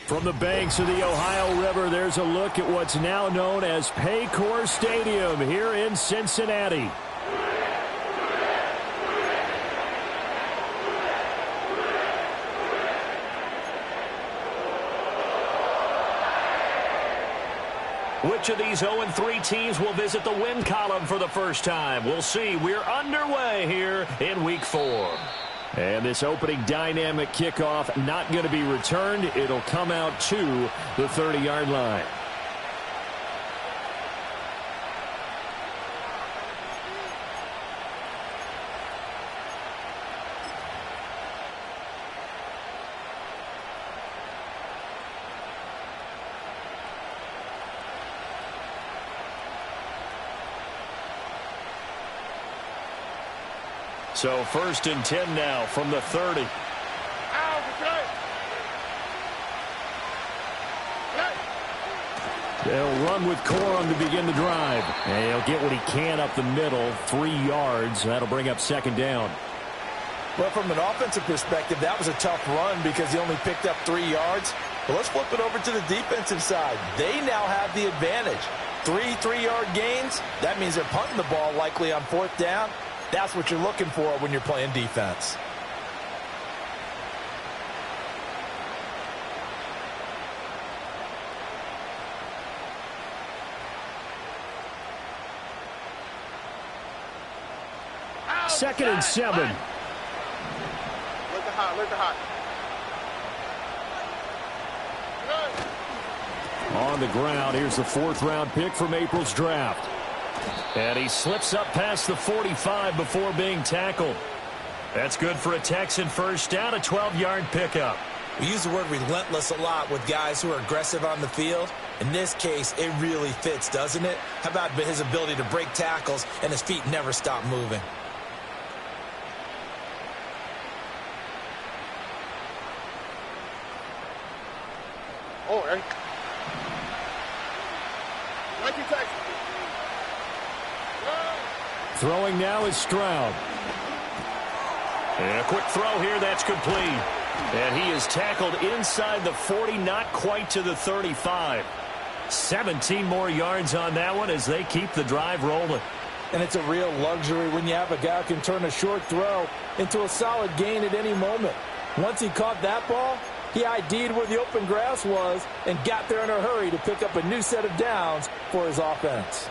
From the banks of the Ohio River, there's a look at what's now known as Paycor Stadium here in Cincinnati. Which of these 0-3 teams will visit the win column for the first time? We'll see. We're underway here in Week 4. And this opening dynamic kickoff not going to be returned. It'll come out to the 30-yard line. So 1st and 10 now from the 30. They'll run with Corum to begin the drive. And he'll get what he can up the middle, 3 yards. That'll bring up 2nd down. Well, from an offensive perspective, that was a tough run because he only picked up 3 yards. But let's flip it over to the defensive side. They now have the advantage. 3 3-yard gains. That means they're punting the ball likely on 4th down. That's what you're looking for when you're playing defense. Second and 7. Look at hot. On the ground, here's the 4th-round pick from April's draft. And he slips up past the 45 before being tackled. That's good for a Texan first down, a 12-yard pickup. We use the word relentless a lot with guys who are aggressive on the field. In this case, it really fits, doesn't it? How about his ability to break tackles and his feet never stop moving? Oh, Eric. Thank you, Texas. Throwing now is Stroud. And a quick throw here, that's complete. And he is tackled inside the 40, not quite to the 35. 17 more yards on that one as they keep the drive rolling. And it's a real luxury when you have a guy who can turn a short throw into a solid gain at any moment. Once he caught that ball, he ID'd where the open grass was and got there in a hurry to pick up a new set of downs for his offense.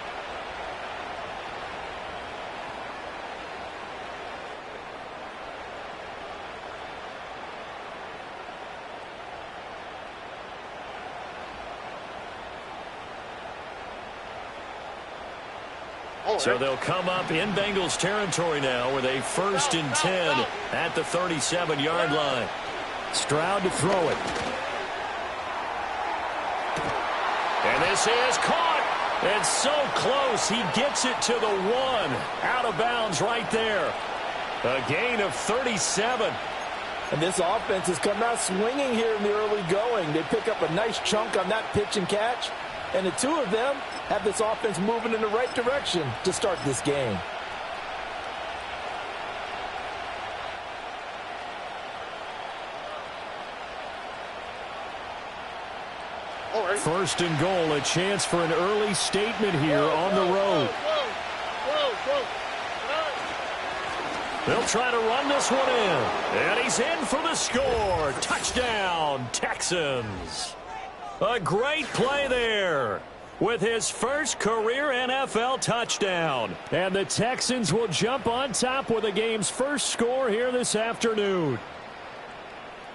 So they'll come up in Bengals territory now with a 1st and 10 at the 37-yard line. Stroud to throw it. And this is caught. It's so close. He gets it to the 1. Out of bounds right there. A gain of 37. And this offense has come out swinging here in the early going. They pick up a nice chunk on that pitch and catch. And the two of them have this offense moving in the right direction to start this game. First and goal, a chance for an early statement here on the road. They'll try to run this one in. And he's in for the score. Touchdown, Texans. A great play there with his first career NFL touchdown. And the Texans will jump on top with the game's first score here this afternoon.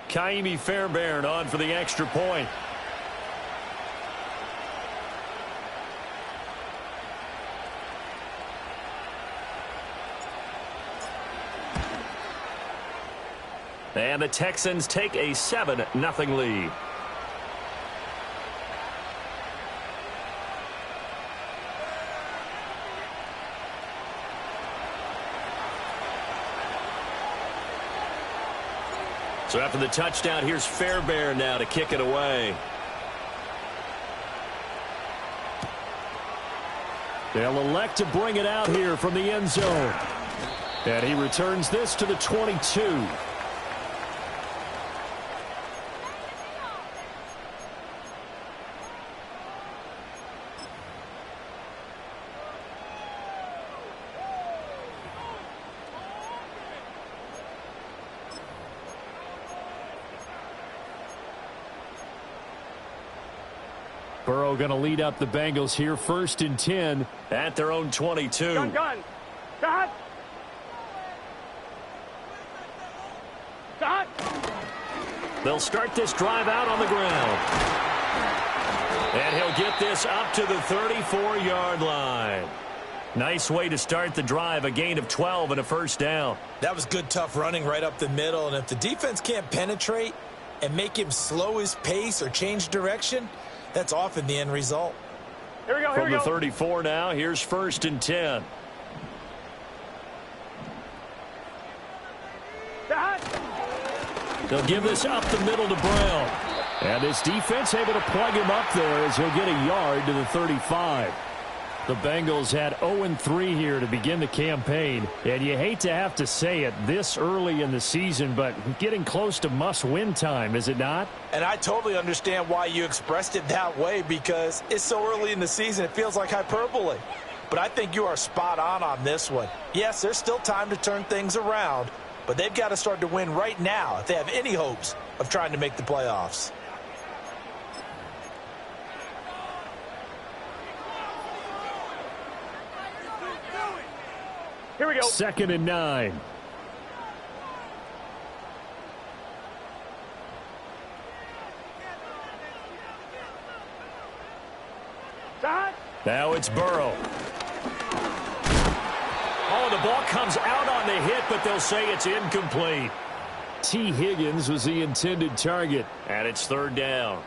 Kaimi Fairbairn on for the extra point. And the Texans take a 7-0 lead. So after the touchdown, here's Fairbairn now to kick it away. They'll elect to bring it out here from the end zone. And he returns this to the 22. Burrow going to lead up the Bengals here, 1st and 10 at their own 22. Gun. Stop. Stop. They'll start this drive out on the ground. And he'll get this up to the 34-yard line. Nice way to start the drive, a gain of 12 and a 1st down. That was good, tough running right up the middle. And if the defense can't penetrate and make him slow his pace or change direction, that's often the end result. Here we go. From the 34 now, here's 1st and 10. Stop. They'll give this up the middle to Brown. And this defense able to plug him up there as he'll get a yard to the 35. The Bengals had 0-3 here to begin the campaign. And you hate to have to say it this early in the season, but getting close to must-win time, is it not? And I totally understand why you expressed it that way, because it's so early in the season, it feels like hyperbole. But I think you are spot on this one. Yes, there's still time to turn things around, but they've got to start to win right now if they have any hopes of trying to make the playoffs. Here we go. 2nd and 9. Stop. Now it's Burrow. Oh, the ball comes out on the hit, but they'll say it's incomplete. T. Higgins was the intended target, and it's 3rd down.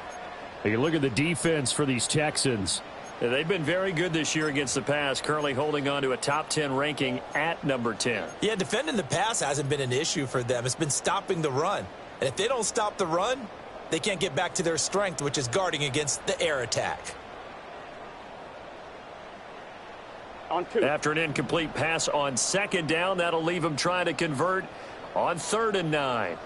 You look at the defense for these Texans. They've been very good this year against the pass, currently holding on to a top 10 ranking at number 10. Yeah, defending the pass hasn't been an issue for them. It's been stopping the run. And if they don't stop the run, they can't get back to their strength, which is guarding against the air attack. On 2. After an incomplete pass on 2nd down, that'll leave them trying to convert on 3rd and 9.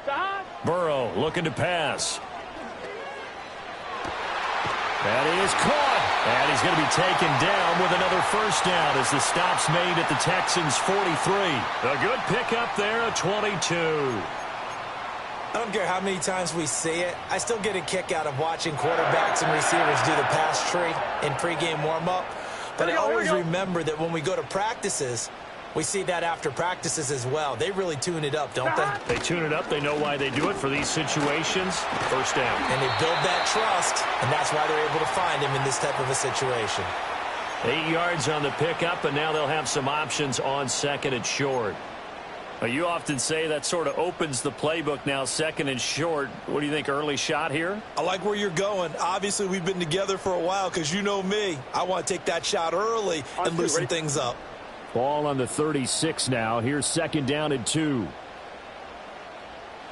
Stop. Burrow looking to pass. That is caught. And he's going to be taken down with another 1st down as the stop's made at the Texans' 43. A good pickup there, a 22. I don't care how many times we see it. I still get a kick out of watching quarterbacks and receivers do the pass tree in pregame warm-up. But I always remember that when we go to practices, we see that after practices as well. They really tune it up, don't they? They tune it up. They know why they do it for these situations. 1st down. And they build that trust, and that's why they're able to find him in this type of a situation. 8 yards on the pickup, and now they'll have some options on 2nd and short. You often say that sort of opens the playbook now, 2nd and short. What do you think, early shot here? I like where you're going. Obviously, we've been together for a while because you know me. I want to take that shot early and loosen things up. Ball on the 36 now. Here's 2nd down and 2.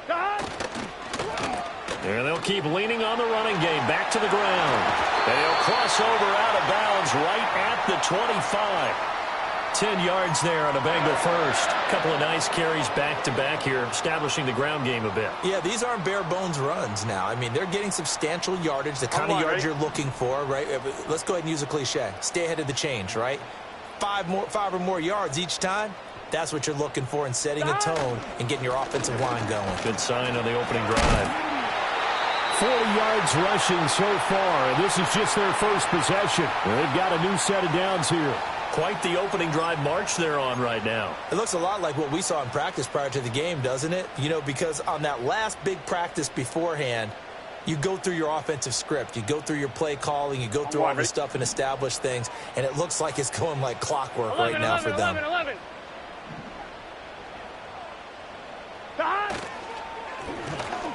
And they'll keep leaning on the running game. Back to the ground. And he'll cross over out of bounds right at the 25. 10 yards there on a Bengal first. Couple of nice carries back-to-back here, establishing the ground game a bit. Yeah, these aren't bare-bones runs now. I mean, they're getting substantial yardage, the kind of yards you're looking for, right? Let's go ahead and use a cliche. Stay ahead of the change, right? 5 or more yards each time. That's what you're looking for in setting a tone and getting your offensive line going. Good sign on the opening drive. 40 yards rushing so far, and this is just their first possession. They've got a new set of downs here. Quite the opening drive march they're on right now. It looks a lot like what we saw in practice prior to the game, doesn't it? You know, because on that last big practice beforehand, you go through your offensive script. You go through your play calling. You go through all the stuff and establish things. And it looks like it's going like clockwork right now for them. 11. Stop.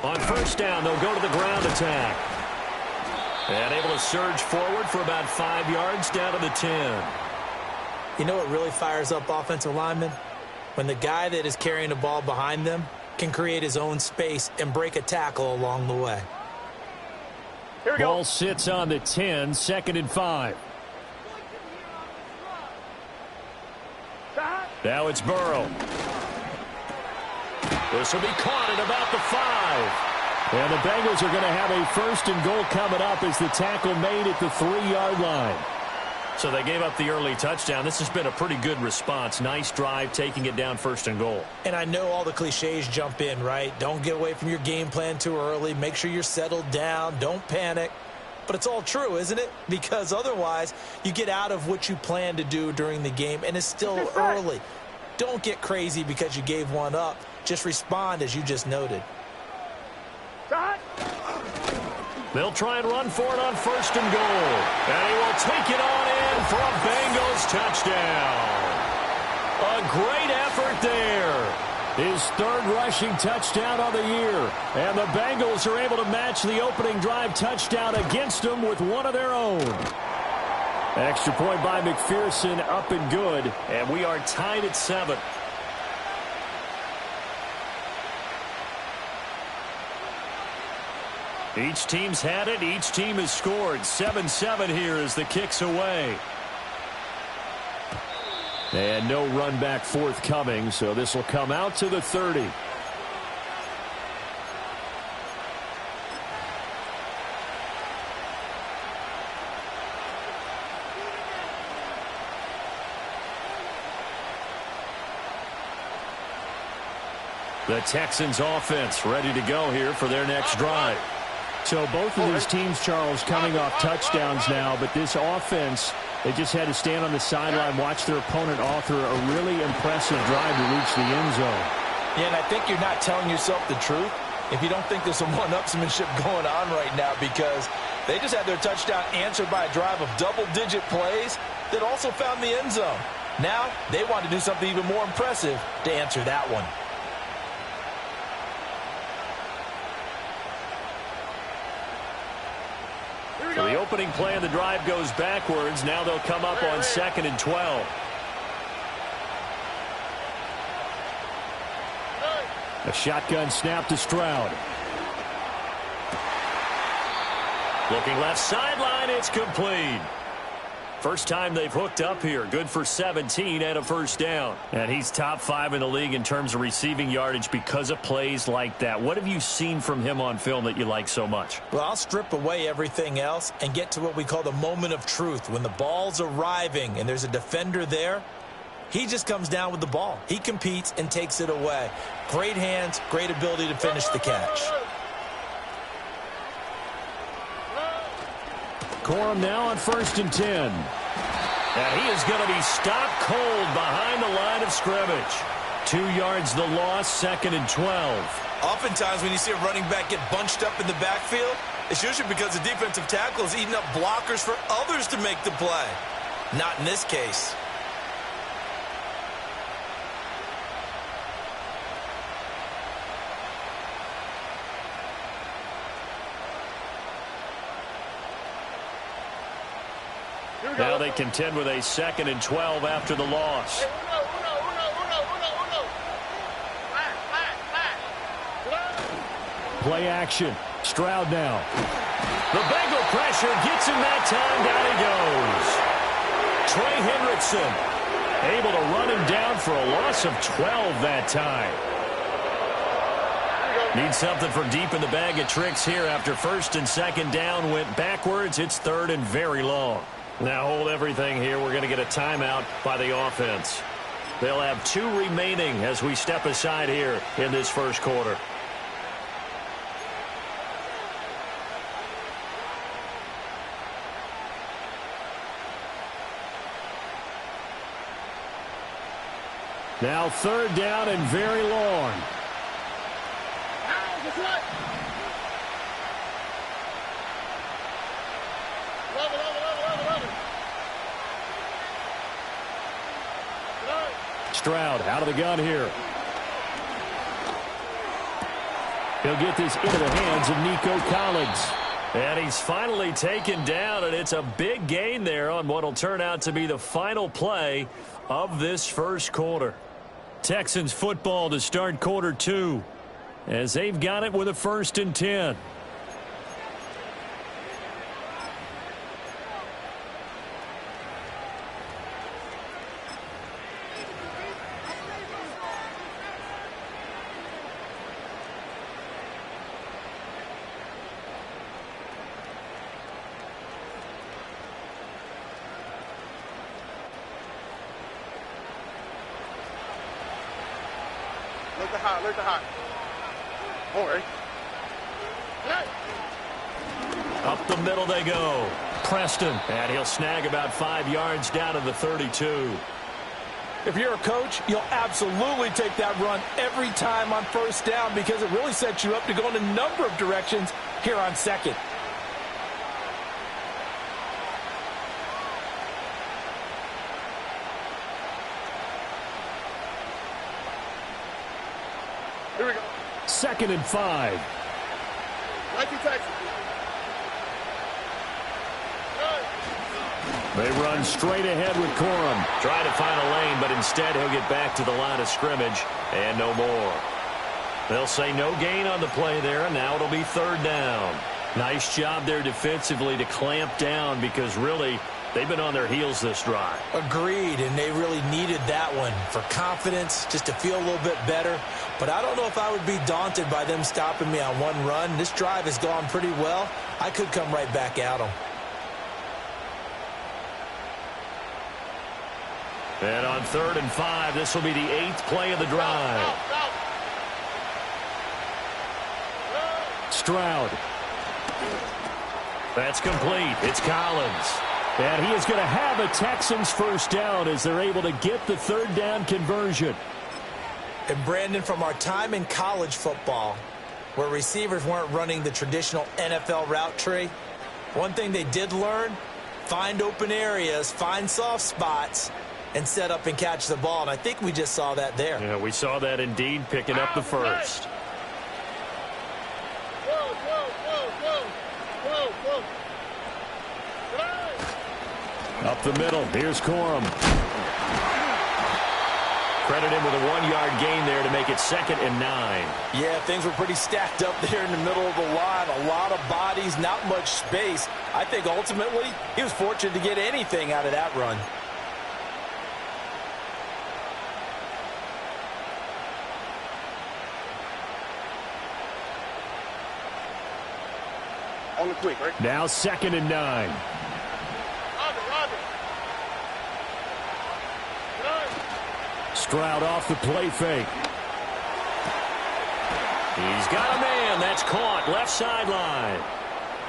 On 1st down, they'll go to the ground attack. And able to surge forward for about 5 yards down to the 10. You know what really fires up offensive linemen? When the guy that is carrying the ball behind them can create his own space and break a tackle along the way. Here we go. Ball sits on the 10, 2nd and 5. Stop. Now it's Burrow. This will be caught at about the 5. And the Bengals are going to have a 1st and goal coming up as the tackle made at the 3-yard line. So they gave up the early touchdown. This has been a pretty good response. Nice drive, taking it down 1st and goal. And I know all the cliches jump in, right? Don't get away from your game plan too early. Make sure you're settled down. Don't panic. But it's all true, isn't it? Because otherwise, you get out of what you plan to do during the game, and it's still early. Don't get crazy because you gave one up. Just respond as you just noted. They'll try and run for it on 1st and goal. And he will take it on in for a Bengals touchdown. A great effort there. His 3rd rushing touchdown of the year. And the Bengals are able to match the opening drive touchdown against them with one of their own. Extra point by McPherson, up and good. And we are tied at 7. Each team's had it. Each team has scored. 7-7 here as the kick's away. And no run back forthcoming, so this will come out to the 30. The Texans offense ready to go here for their next drive. So both of these teams, Charles, coming off touchdowns now, but this offense, they just had to stand on the sideline, watch their opponent author a really impressive drive to reach the end zone. Yeah, and I think you're not telling yourself the truth if you don't think there's some one-upsmanship going on right now, because they just had their touchdown answered by a drive of double-digit plays that also found the end zone. Now they want to do something even more impressive to answer that one. So the opening play of the drive goes backwards. Now they'll come up on 2nd and 12. A shotgun snap to Stroud. Looking left sideline, it's complete. First time they've hooked up here. Good for 17 and a 1st down. And he's top 5 in the league in terms of receiving yardage because of plays like that. What have you seen from him on film that you like so much? Well, I'll strip away everything else and get to what we call the moment of truth. When the ball's arriving and there's a defender there, he just comes down with the ball. He competes and takes it away. Great hands, great ability to finish the catch. Corum now on 1st and 10. And he is going to be stopped cold behind the line of scrimmage. 2 yards the loss, 2nd and 12. Oftentimes when you see a running back get bunched up in the backfield, it's usually because the defensive tackle is eating up blockers for others to make the play. Not in this case. Now they contend with a 2nd and 12 after the loss. Play action. Stroud now. The Bengal pressure gets him that time. Down he goes. Trey Hendrickson able to run him down for a loss of 12 that time. Need something from deep in the bag of tricks here after 1st and 2nd down went backwards. It's 3rd and very long. Now hold everything here. We're going to get a timeout by the offense. They'll have 2 remaining as we step aside here in this 1st quarter. Now 3rd down and very long. Stroud out of the gun here. He'll get this into the hands of Nico Collins. And he's finally taken down, and it's a big gain there on what will turn out to be the final play of this 1st quarter. Texans football to start quarter 2 as they've got it with a 1st and 10. Look the hot. Look the hot. Don't worry. Up the middle they go. Preston, and he'll snag about 5 yards down to the 32. If you're a coach, you'll absolutely take that run every time on first down because it really sets you up to go in a number of directions here on second. Here we go. 2nd and 5. Like you, Texas. They run straight ahead with Corum. Try to find a lane, but instead he'll get back to the line of scrimmage and no more. They'll say no gain on the play there, and now it'll be 3rd down. Nice job there defensively to clamp down because really they've been on their heels this drive. Agreed, and they really needed that one for confidence, just to feel a little bit better. But I don't know if I would be daunted by them stopping me on one run. This drive has gone pretty well. I could come right back at them. And on 3rd and 5, this will be the 8th play of the drive. Stroud. That's complete. It's Collins. And he is going to have a Texans first down as they're able to get the 3rd down conversion. And Brandon, from our time in college football, where receivers weren't running the traditional NFL route tree, one thing they did learn, find open areas, find soft spots, and set up and catch the ball. And I think we just saw that there. Yeah, we saw that indeed, picking up the first. Whoa, whoa, whoa, whoa, whoa, whoa. Up the middle, here's Corum. Credit him with a 1-yard gain there to make it 2nd and 9. Yeah, things were pretty stacked up there in the middle of the line. A lot of bodies, not much space. I think ultimately he was fortunate to get anything out of that run. On the quick, right? Now 2nd and 9. Roger. Stroud off the play fake. He's got a man. That's caught. Left sideline.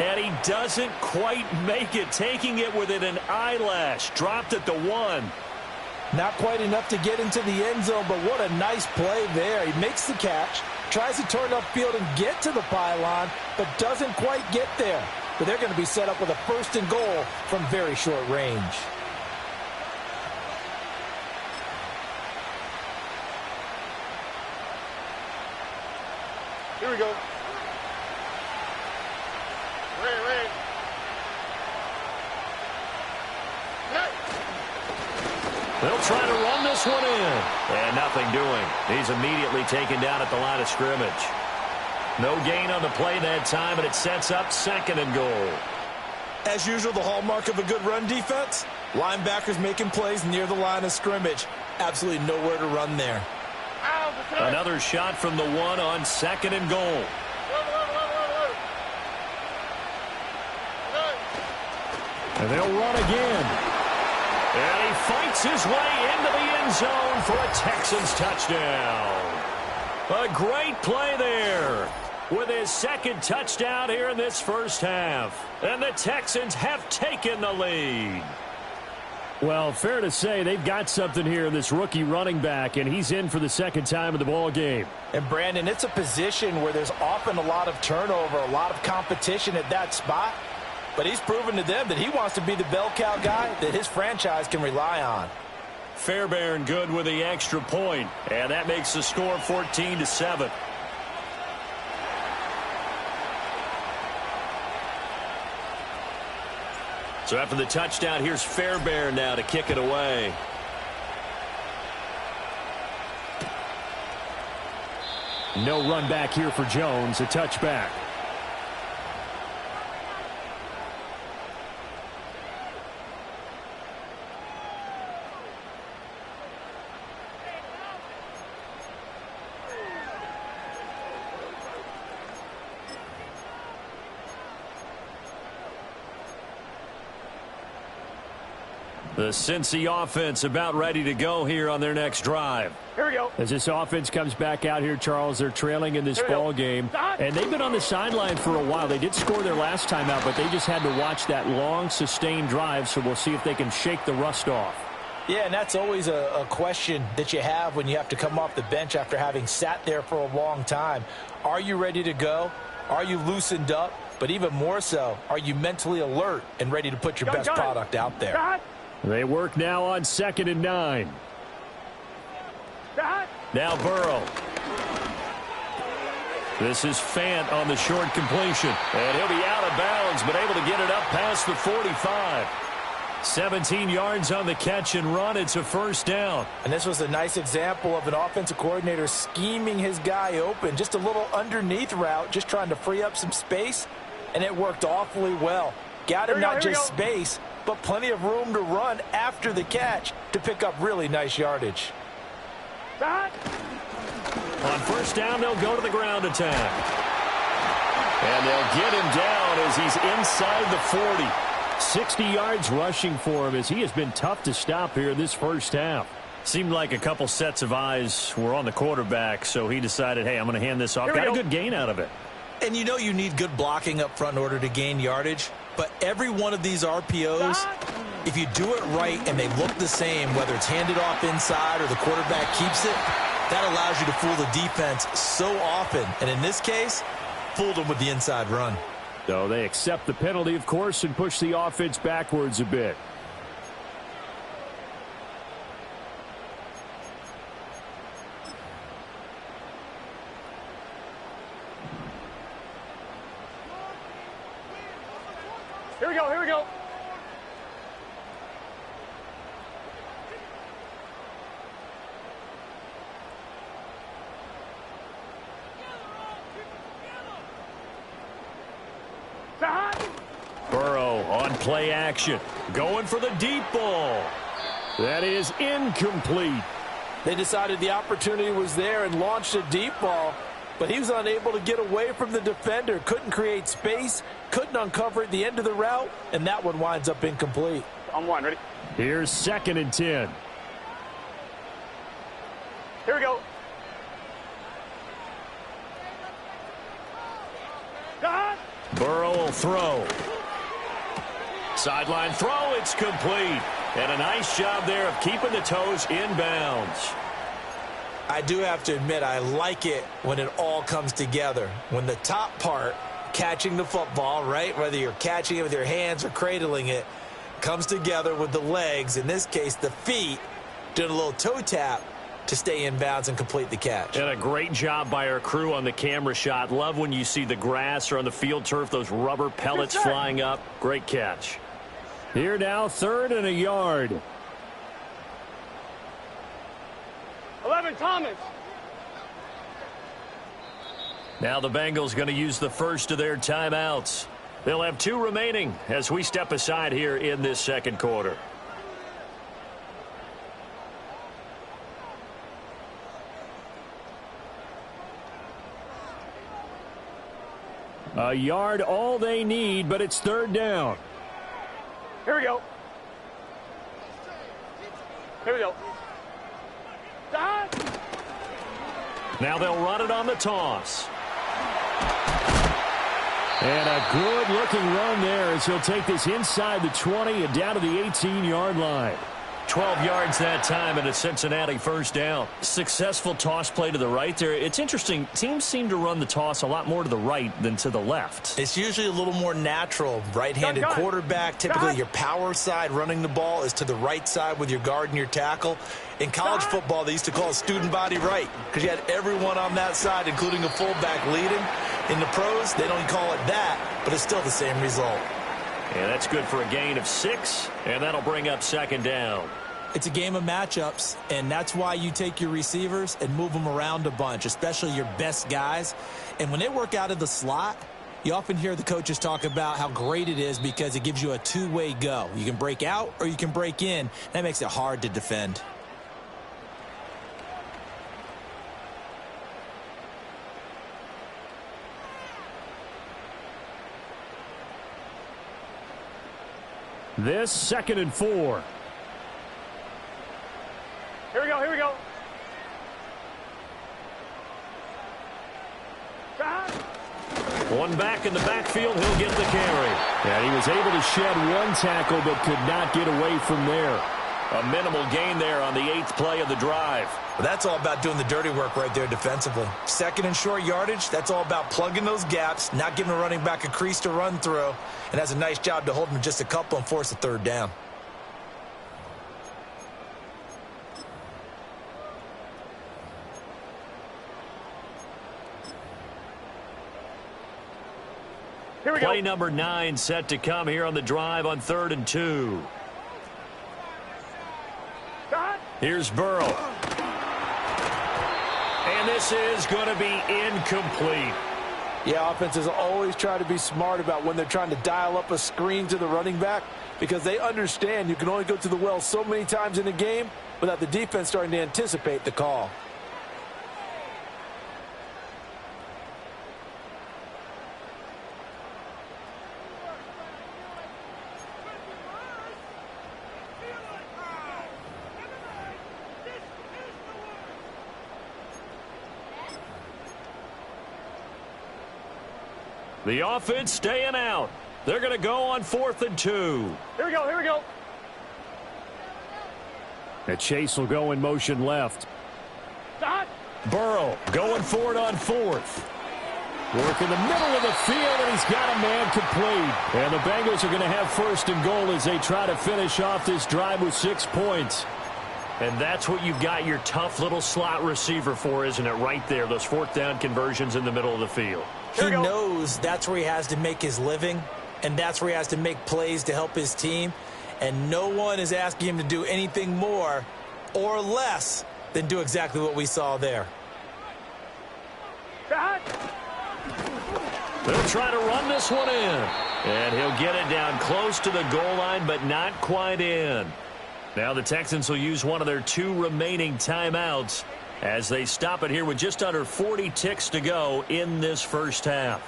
And he doesn't quite make it. Taking it within an eyelash. Dropped at the 1. Not quite enough to get into the end zone, but what a nice play there. He makes the catch, tries to turn upfield and get to the pylon, but doesn't quite get there. But they're going to be set up with a 1st and goal from very short range. Here we go. Red. They'll try to run this one in. And nothing doing. He's immediately taken down at the line of scrimmage. No gain on the play that time, and it sets up 2nd and goal. As usual, the hallmark of a good run defense, linebackers making plays near the line of scrimmage. Absolutely nowhere to run there. Another shot from the 1 on 2nd and goal. And they'll run again. And he fights his way into the end zone for a Texans touchdown. A great play there with his 2nd touchdown here in this first half. And the Texans have taken the lead. Well, fair to say they've got something here in this rookie running back, and he's in for the 2nd time of the ball game. And, Brandon, it's a position where there's often a lot of turnover, a lot of competition at that spot. But he's proven to them that he wants to be the bell cow guy that his franchise can rely on. Fairbairn good with the extra point, and that makes the score 14-7. So after the touchdown, here's Fairbairn now to kick it away. No run back here for Jones, a touchback. The Cincy offense about ready to go here on their next drive. Here we go. As this offense comes back out here, Charles, they're trailing in this ball game. And they've been on the sideline for a while. They did score their last time out, but they just had to watch that long, sustained drive. So we'll see if they can shake the rust off. Yeah, and that's always a question that you have when you have to come off the bench after having sat there for a long time. Are you ready to go? Are you loosened up? But even more so, are you mentally alert and ready to put your best product out there? They work now on 2nd and 9. Now Burrow. This is Fant on the short completion. And he'll be out of bounds, but able to get it up past the 45. 17 yards on the catch and run. It's a first down. And this was a nice example of an offensive coordinator scheming his guy open. Just a little underneath route, just trying to free up some space. And it worked awfully well. Got him not just space, but plenty of room to run after the catch to pick up really nice yardage. On first down, they'll go to the ground attack. And they'll get him down as he's inside the 40. 60 yards rushing for him as he has been tough to stop here this first half. Seemed like a couple sets of eyes were on the quarterback, so he decided, hey, I'm going to hand this off. Got a good gain out of it. And you know you need good blocking up front in order to gain yardage. But every one of these RPOs, if you do it right and they look the same, whether it's handed off inside or the quarterback keeps it, that allows you to fool the defense so often. And in this case, fooled them with the inside run. So they accept the penalty, of course, and push the offense backwards a bit. Here we go, here we go. Burrow on play action. Going for the deep ball. That is incomplete. They decided the opportunity was there and launched a deep ball, but he was unable to get away from the defender. Couldn't create space, couldn't uncover at the end of the route, and that one winds up incomplete. On one, ready? Here's 2nd and 10. Here we go. Burrow will throw. Sideline throw, it's complete. And a nice job there of keeping the toes inbounds. I do have to admit, I like it when it all comes together. When the top part, catching the football, right, whether you're catching it with your hands or cradling it, comes together with the legs, in this case the feet, doing a little toe tap to stay in bounds and complete the catch. And a great job by our crew on the camera shot. Love when you see the grass or on the field turf, those rubber pellets flying up. Great catch. Here now, 3rd and a yard. 11, Thomas. Now the Bengals going to use the first of their timeouts. They'll have 2 remaining as we step aside here in this second quarter. A yard all they need, but it's 3rd down. Here we go. Here we go. Now they'll run it on the toss. And a good-looking run there as he'll take this inside the 20 and down to the 18-yard line. 12 yards that time and a Cincinnati first down. Successful toss play to the right there. It's interesting. Teams seem to run the toss a lot more to the right than to the left. It's usually a little more natural. Right-handed quarterback, typically your power side running the ball is to the right side with your guard and your tackle. In college football, they used to call it student body right because you had everyone on that side, including a fullback leading. In the pros, they don't call it that, but it's still the same result. And that's good for a gain of 6, and that'll bring up 2nd down. It's a game of matchups, and that's why you take your receivers and move them around a bunch, especially your best guys. And when they work out of the slot, you often hear the coaches talk about how great it is because it gives you a two-way go. You can break out or you can break in. That makes it hard to defend. This 2nd and 4. Here we go, here we go. One back in the backfield, he'll get the carry. And he was able to shed one tackle but could not get away from there. A minimal gain there on the 8th play of the drive. Well, that's all about doing the dirty work right there defensively. Second and short yardage, that's all about plugging those gaps, not giving a running back a crease to run through, and has a nice job to hold him just a couple and force a third down. Here we go. Play number 9 set to come here on the drive on 3rd and 2. Here's Burrow. And this is going to be incomplete. Yeah, offenses always try to be smart about when they're trying to dial up a screen to the running back because they understand you can only go to the well so many times in a game without the defense starting to anticipate the call. The offense staying out. They're going to go on 4th and 2. Here we go, here we go. And Chase will go in motion left. Burrow going for it on 4th. Work in the middle of the field, and he's got a man complete. And the Bengals are going to have 1st and goal as they try to finish off this drive with 6 points. And that's what you've got your tough little slot receiver for, isn't it? Right there, those 4th down conversions in the middle of the field. He knows that's where he has to make his living, and that's where he has to make plays to help his team. And no one is asking him to do anything more or less than do exactly what we saw there. They'll try to run this one in. And he'll get it down close to the goal line, but not quite in. Now the Texans will use one of their 2 remaining timeouts as they stop it here with just under 40 ticks to go in this first half.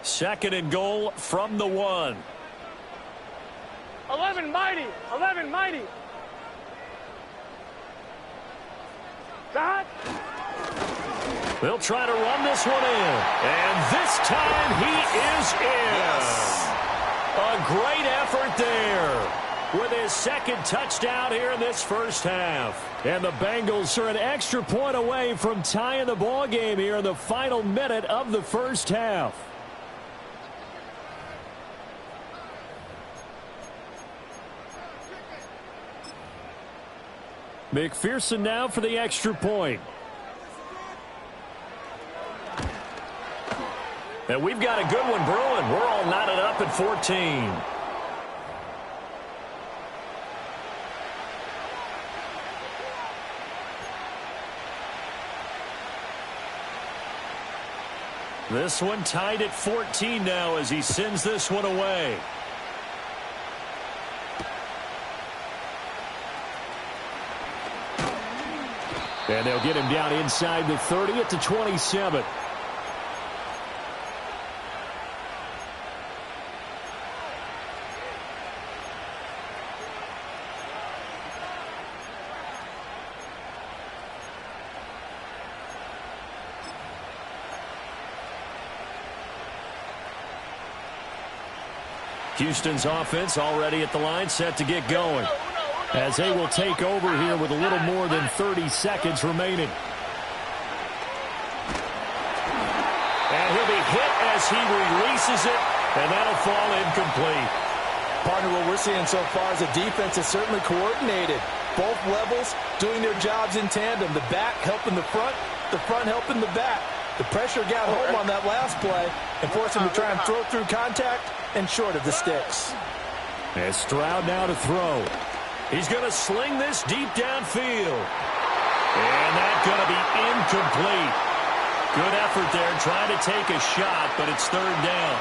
Second and goal from the 1. 11 mighty, 11 mighty. They'll try to run this one in. And this time he is in. Yes. A great effort there with his 2nd touchdown here in this first half. And the Bengals are an extra point away from tying the ball game here in the final minute of the first half. McPherson now for the extra point. And we've got a good one brewing. We're all knotted up at 14. This one tied at 14 now as he sends this one away. And they'll get him down inside the 30 at the 27. Houston's offense already at the line, set to get going. As they will take over here with a little more than 30 seconds remaining. And he'll be hit as he releases it, and that'll fall incomplete. Partner, what we're seeing so far is the defense is certainly coordinated. Both levels doing their jobs in tandem. The back helping the front helping the back. The pressure got home on that last play and forced him to try and throw through contact and short of the sticks. And Stroud now to throw. He's going to sling this deep downfield. And that's going to be incomplete. Good effort there trying to take a shot, but it's 3rd down.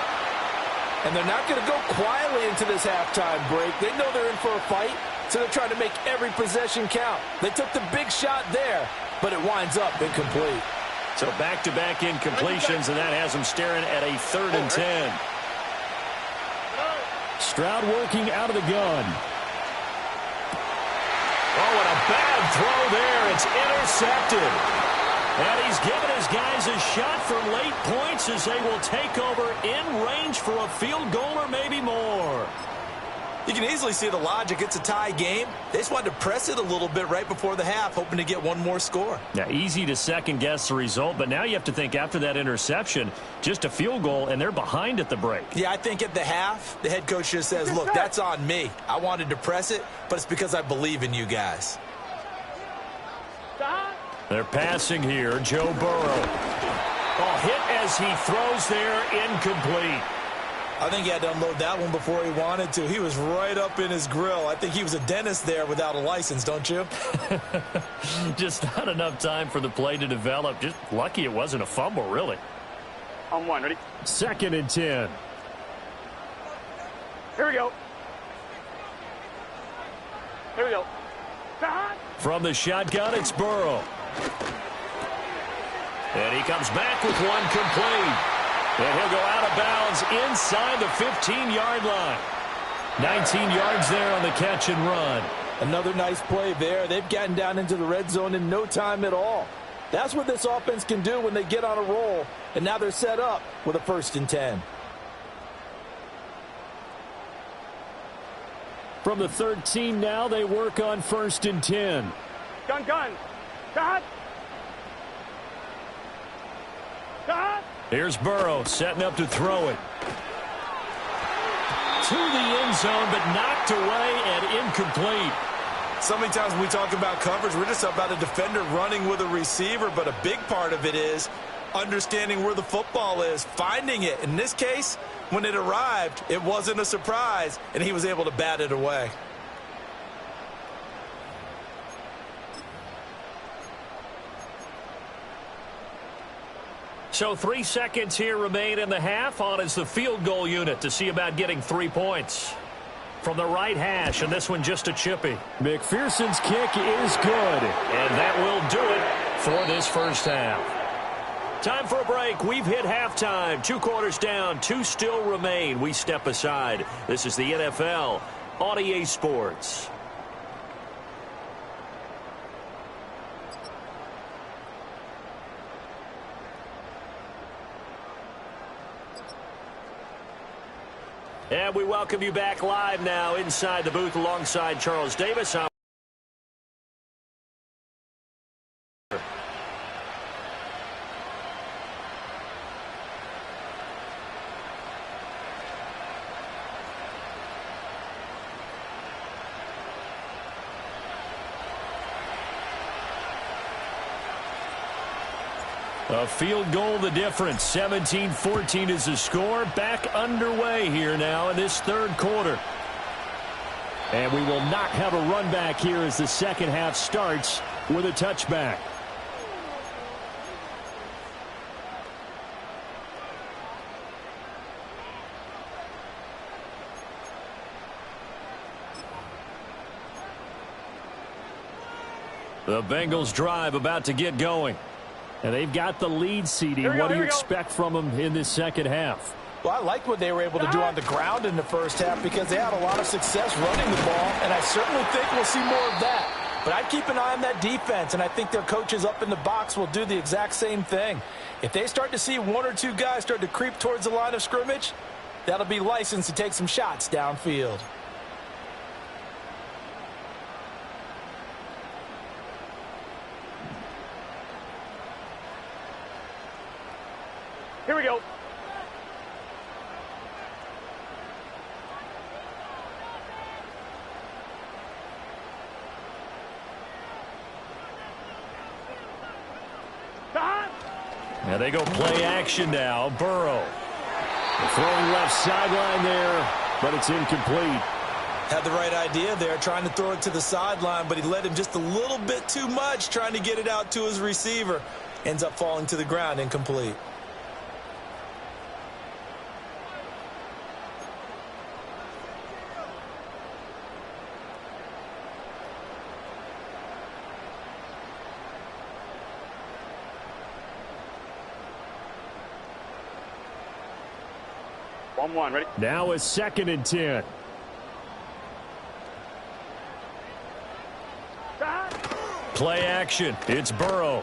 And they're not going to go quietly into this halftime break. They know they're in for a fight. So they're trying to make every possession count. They took the big shot there, but it winds up incomplete. So back-to-back incompletions, and that has them staring at a 3rd and 10. Stroud working out of the gun. Oh, and a bad throw there. It's intercepted. And he's given his guys a shot for late points as they will take over in range for a field goal or maybe more. You can easily see the logic. It's a tie game. They just wanted to press it a little bit right before the half, hoping to get one more score. Yeah, easy to second-guess the result, but now you have to think after that interception, just a field goal, and they're behind at the break. Yeah, I think at the half, the head coach just says, look, that's on me. I wanted to press it, but it's because I believe in you guys. They're passing here. Joe Burrow. Oh, hit as he throws there, incomplete. I think he had to unload that one before he wanted to. He was right up in his grill. I think he was a dentist there without a license, don't you? Just not enough time for the play to develop. Just lucky it wasn't a fumble, really. On one, ready? 2nd and 10. Here we go. Here we go. From the shotgun, it's Burrow. And he comes back with one complete. And he'll go out of bounds inside the 15-yard line. 19 yards there on the catch and run. Another nice play there. They've gotten down into the red zone in no time at all. That's what this offense can do when they get on a roll. And now they're set up with a 1st and 10. From the 13 now, they work on 1st and 10. Gun. Cut. Cut. Here's Burrow setting up to throw it. To the end zone, but knocked away and incomplete. So many times when we talk about coverage, we're just about a defender running with a receiver, but a big part of it is understanding where the football is, finding it. In this case, when it arrived, it wasn't a surprise, and he was able to bat it away. So 3 seconds here remain in the half. On is the field goal unit to see about getting 3 points. From the right hash, and this one just a chippy. McPherson's kick is good. And that will do it for this first half. Time for a break. We've hit halftime. 2 quarters down, 2 still remain. We step aside. This is the NFL on EA Sports. And we welcome you back live now inside the booth alongside Charles Davis. A field goal the difference. 17-14 is the score. Back underway here now in this 3rd quarter. And we will not have a run back here as the second half starts with a touchback. The Bengals drive about to get going. And they've got the lead, CD. What do you expect from them in this second half? Well, I like what they were able to do on the ground in the first half because they had a lot of success running the ball, and I certainly think we'll see more of that. But I'd keep an eye on that defense, and I think their coaches up in the box will do the exact same thing. If they start to see 1 or 2 guys start to creep towards the line of scrimmage, that'll be licensed to take some shots downfield. Here we go. Now they go play action now. Burrow. Throwing left sideline there, but it's incomplete. Had the right idea there, trying to throw it to the sideline, but he led him just a little bit too much, trying to get it out to his receiver. Ends up falling to the ground, incomplete. 1-1, ready? Now a 2nd and 10. Play action. It's Burrow.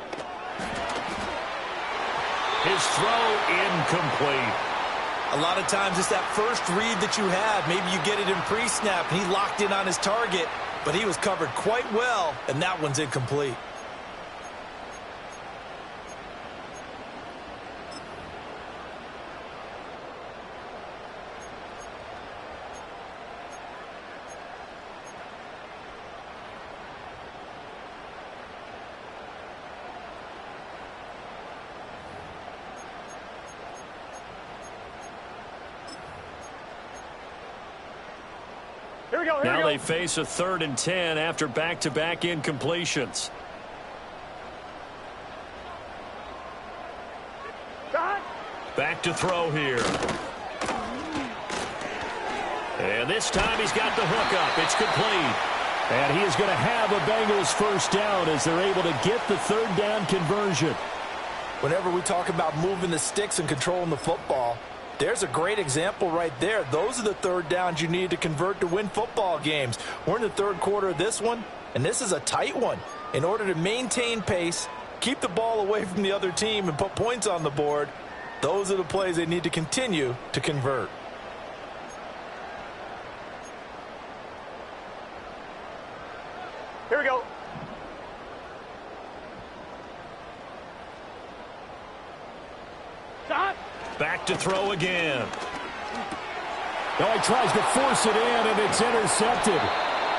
His throw incomplete. A lot of times it's that first read that you have. Maybe you get it in pre-snap, and he locked in on his target, but he was covered quite well, and that one's incomplete. Here we go, here we Now go. they face a 3rd and 10 after back-to-back incompletions. Shot. Back to throw here. And this time he's got the hook up. It's complete. And he is going to have a Bengals first down as they're able to get the 3rd down conversion. Whenever we talk about moving the sticks and controlling the football, there's a great example right there. Those are the 3rd downs you need to convert to win football games. We're in the 3rd quarter of this one, and this is a tight one. In order to maintain pace, keep the ball away from the other team, and put points on the board, those are the plays they need to continue to convert. Here we go. Shot. Back to throw again. Now he tries to force it in, and it's intercepted.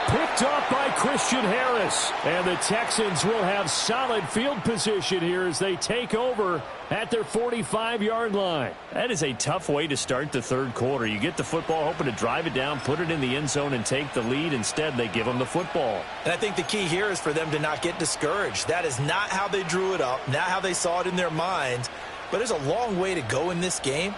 Picked off by Christian Harris. And the Texans will have solid field position here as they take over at their 45-yard line. That is a tough way to start the 3rd quarter. You get the football, hoping to drive it down, put it in the end zone, and take the lead. Instead, they give them the football. And I think the key here is for them to not get discouraged. That is not how they drew it up, not how they saw it in their minds. But there's a long way to go in this game.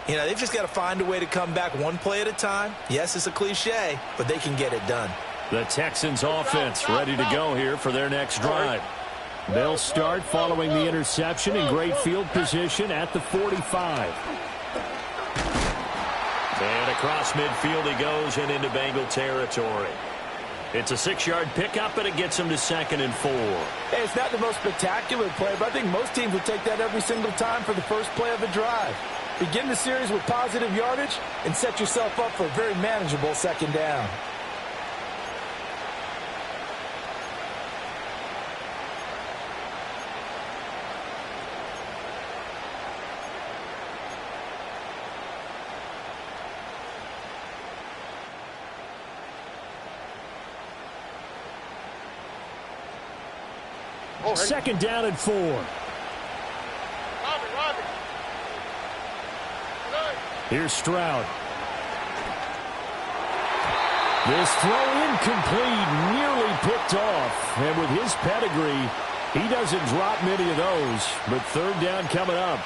You know, they've just got to find a way to come back one play at a time. Yes, it's a cliche, but they can get it done. The Texans offense ready to go here for their next drive. They'll start following the interception in great field position at the 45. And across midfield he goes and into Bengal territory. It's a 6-yard pickup, and it gets him to 2nd and 4. Hey, it's not the most spectacular play, but I think most teams would take that every single time for the first play of a drive. Begin the series with positive yardage and set yourself up for a very manageable 2nd down. Oh, 2nd down and 4. Robbie. Here's Stroud. This throw incomplete, nearly picked off. And with his pedigree, he doesn't drop many of those. But 3rd down coming up.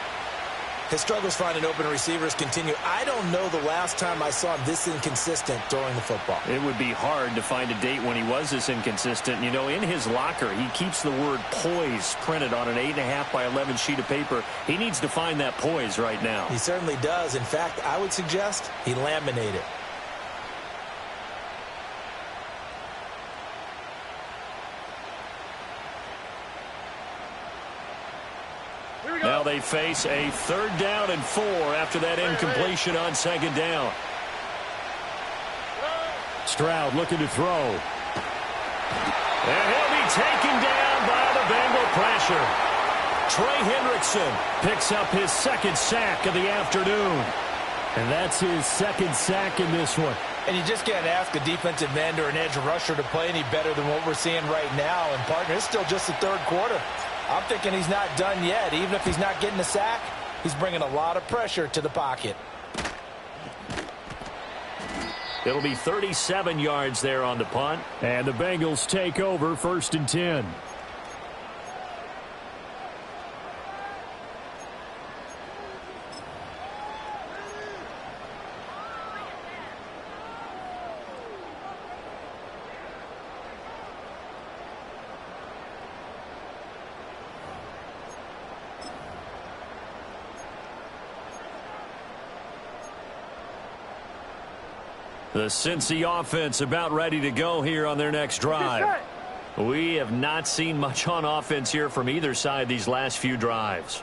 His struggles finding open receivers continue. I don't know the last time I saw him this inconsistent throwing the football. It would be hard to find a date when he was this inconsistent. You know, in his locker, he keeps the word poise printed on an 8.5 by 11 sheet of paper. He needs to find that poise right now. He certainly does. In fact, I would suggest he laminate it. Now they face a 3rd down and 4 after that incompletion on 2nd down. Stroud looking to throw. And he'll be taken down by the Bengal pressure. Trey Hendrickson picks up his 2nd sack of the afternoon. And that's his 2nd sack in this one. And you just can't ask a defensive end or an edge rusher to play any better than what we're seeing right now. And, partner, it's still just the 3rd quarter. I'm thinking he's not done yet. Even if he's not getting a sack, he's bringing a lot of pressure to the pocket. It'll be 37 yards there on the punt. And the Bengals take over 1st and 10. The Cincy offense about ready to go here on their next drive. We have not seen much on offense here from either side these last few drives.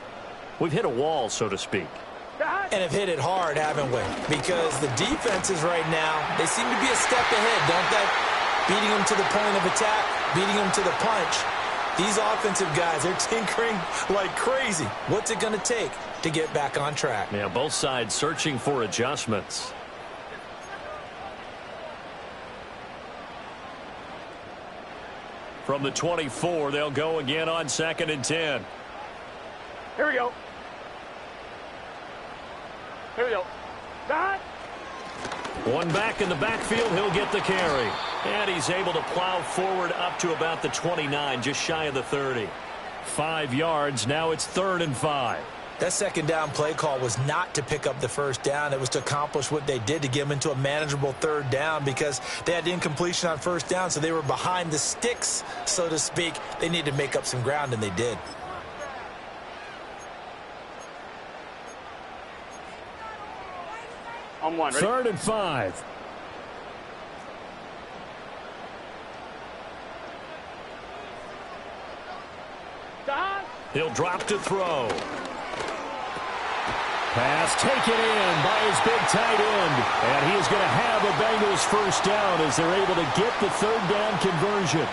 We've hit a wall, so to speak. And have hit it hard, haven't we? Because the defenses right now, they seem to be a step ahead, don't they? Beating them to the point of attack, beating them to the punch. These offensive guys, they're tinkering like crazy. What's it going to take to get back on track? Yeah, both sides searching for adjustments. From the 24, they'll go again on 2nd and 10. Here we go. Here we go. Dot. One back in the backfield, he'll get the carry. And he's able to plow forward up to about the 29, just shy of the 30. 5 yards, now it's 3rd and 5. That second down play call was not to pick up the first down. It was to accomplish what they did, to get them into a manageable 3rd down, because they had incompletion on 1st down, so they were behind the sticks, so to speak. They needed to make up some ground, and they did. On one. Ready? 3rd and 5. Dot. He'll drop to throw. Pass taken in by his big tight end. And he is going to have a Bengals first down as they're able to get the 3rd down conversion.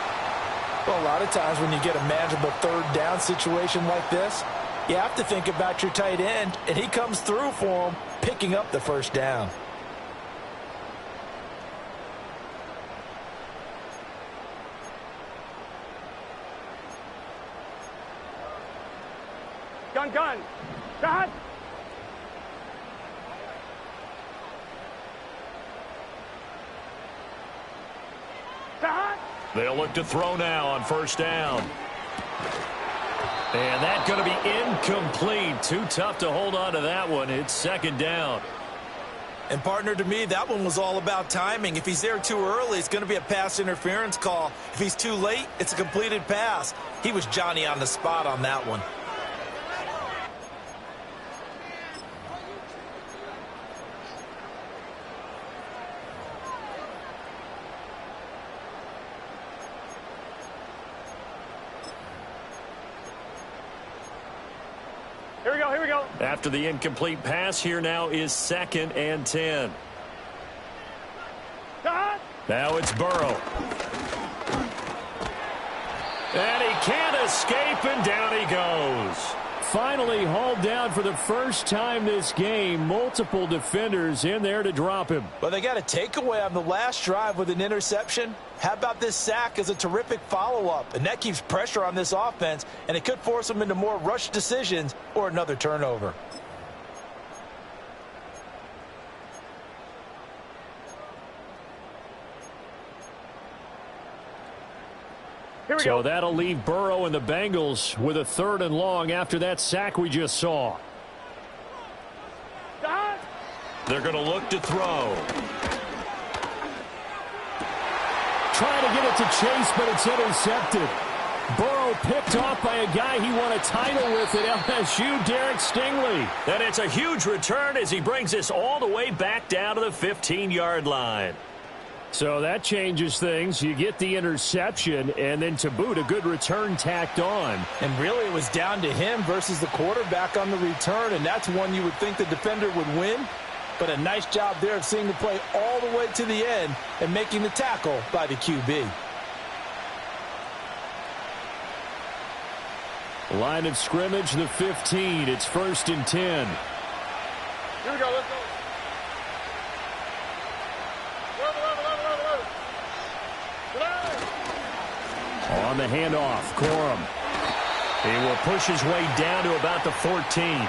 Well, a lot of times when you get a manageable 3rd down situation like this, you have to think about your tight end, and he comes through for him, picking up the first down. Gun. Dot. Dot. They'll look to throw now on 1st down. And that's going to be incomplete. Too tough to hold on to that one. It's 2nd down. And, partner, to me, that one was all about timing. If he's there too early, it's going to be a pass interference call. If he's too late, it's a completed pass. He was Johnny on the spot on that one. Here we go. After the incomplete pass, here now is 2nd and 10. Dot. Now it's Burrow. And he can't escape, and down he goes. Finally hauled down for the first time this game. Multiple defenders in there to drop him. Well, they got a takeaway on the last drive with an interception. How about this sack as a terrific follow-up? And that keeps pressure on this offense, and it could force them into more rushed decisions or another turnover. Here we So go. that'll leave Burrow and the Bengals with a 3rd and long after that sack we just saw. Dot. They're going to look to throw. Trying to get it to Chase, but it's intercepted. Burrow picked off by a guy he won a title with at LSU, Derek Stingley. And it's a huge return as he brings this all the way back down to the 15-yard line. So that changes things. You get the interception, and then to boot, a good return tacked on. And really, it was down to him versus the quarterback on the return, and that's one you would think the defender would win. But a nice job there of seeing the play all the way to the end and making the tackle by the QB. Line of scrimmage, the 15. It's 1st and 10. Here we go. Let's go. On the handoff, Corum. He will push his way down to about the 14.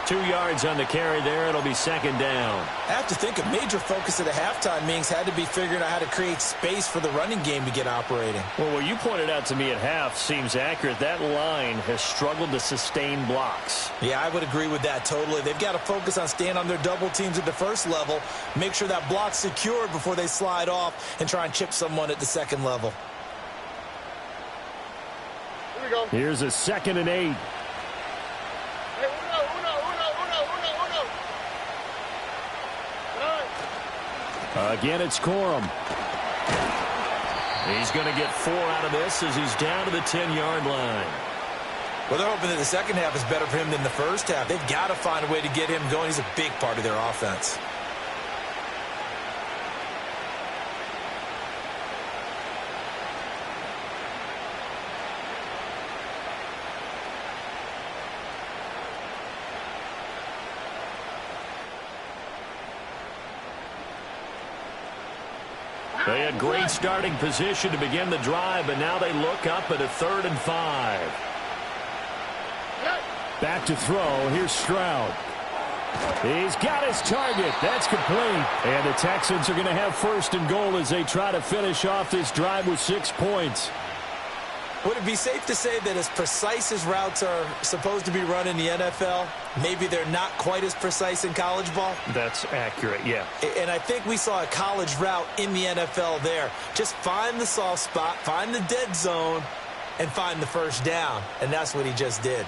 2 yards on the carry there. It'll be 2nd down. I have to think a major focus of the halftime meetings had to be figuring out how to create space for the running game to get operating. Well, what you pointed out to me at half seems accurate. That line has struggled to sustain blocks. Yeah, I would agree with that totally. They've got to focus on staying on their double teams at the first level, make sure that block's secured before they slide off and try and chip someone at the second level. Here we go. Here's a 2nd and 8. Hey, uno. Again, it's Corum. He's going to get 4 out of this as he's down to the 10-yard line. Well, they're hoping that the second half is better for him than the first half. They've got to find a way to get him going. He's a big part of their offense. They had great starting position to begin the drive, but now they look up at a 3rd and 5. Back to throw. Here's Stroud. He's got his target. That's complete. And the Texans are going to have 1st and goal as they try to finish off this drive with 6 points. Would it be safe to say that as precise as routes are supposed to be run in the NFL, maybe they're not quite as precise in college ball? That's accurate, yeah. And I think we saw a college route in the NFL there. Just find the soft spot, find the dead zone, and find the first down. And that's what he just did.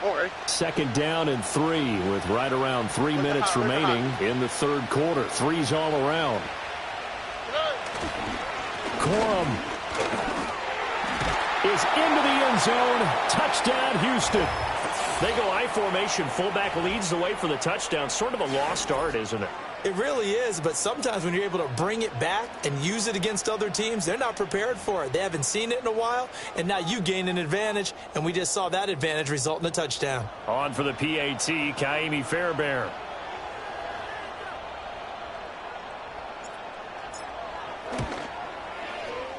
All right. 2nd down and 3 with right around 3 minutes remaining in the 3rd quarter. 3's all around. Corum is into the end zone. Touchdown, Houston. They go I formation. Fullback leads the way for the touchdown. Sort of a lost art, isn't it? It really is, but sometimes when you're able to bring it back and use it against other teams, they're not prepared for it. They haven't seen it in a while, and now you gain an advantage, and we just saw that advantage result in a touchdown. On for the PAT, Kaimi Fairbairn.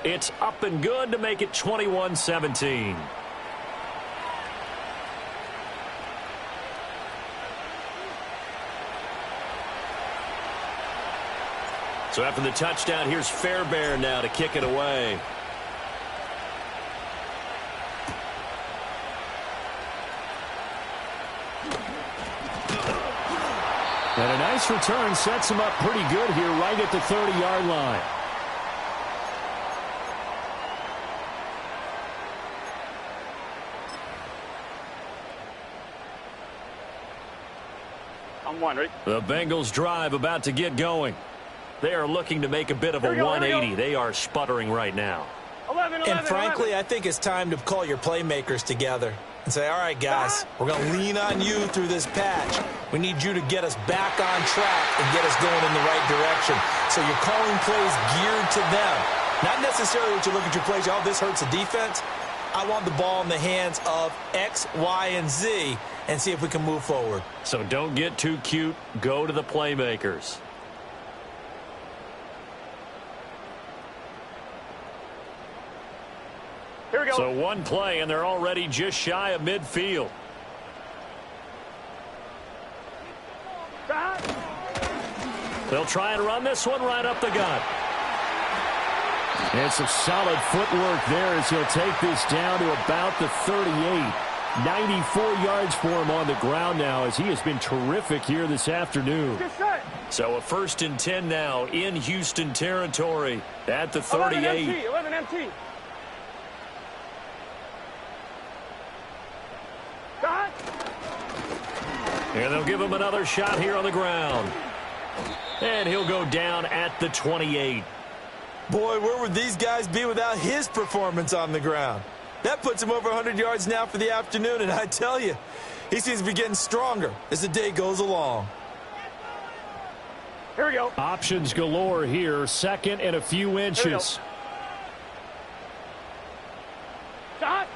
It's up and good to make it 21-17. So after the touchdown, here's Fairbairn now to kick it away. And a nice return sets him up pretty good here right at the 30-yard line. I'm one, right? The Bengals drive about to get going. They are looking to make a bit of a 180. They are sputtering right now. 11, And frankly, I think it's time to call your playmakers together and say, all right, guys, we're going to lean on you through this patch. We need you to get us back on track and get us going in the right direction. So you're calling plays geared to them. Not necessarily what you look at your plays, oh, this hurts the defense. I want the ball in the hands of X, Y, and Z and see if we can move forward. So don't get too cute. Go to the playmakers. Here we go. So one play, and they're already just shy of midfield. They'll try and run this one right up the gut. And some solid footwork there as he'll take this down to about the 38. 94 yards for him on the ground now as he has been terrific here this afternoon. So a 1st and 10 now in Houston territory at the 38. 11 MT. And they'll give him another shot here on the ground. And he'll go down at the 28. Boy, where would these guys be without his performance on the ground? That puts him over 100 yards now for the afternoon, and I tell you, he seems to be getting stronger as the day goes along. Here we go. Options galore here. 2nd and a few inches. Shot.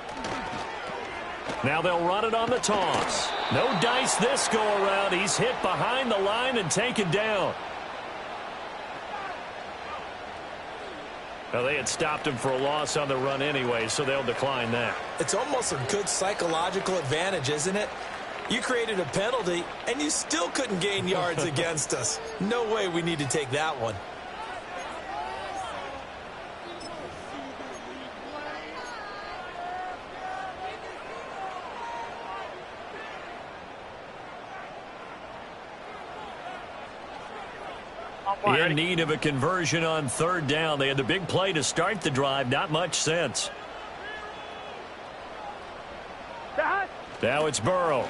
Now they'll run it on the toss. No dice this go around. He's hit behind the line and taken down. Now, they had stopped him for a loss on the run anyway, so they'll decline that. It's almost a good psychological advantage, isn't it? You created a penalty, and you still couldn't gain yards against us. No way we need to take that one. In need of a conversion on 3rd down. They had the big play to start the drive. Not much sense. Now it's Burrow.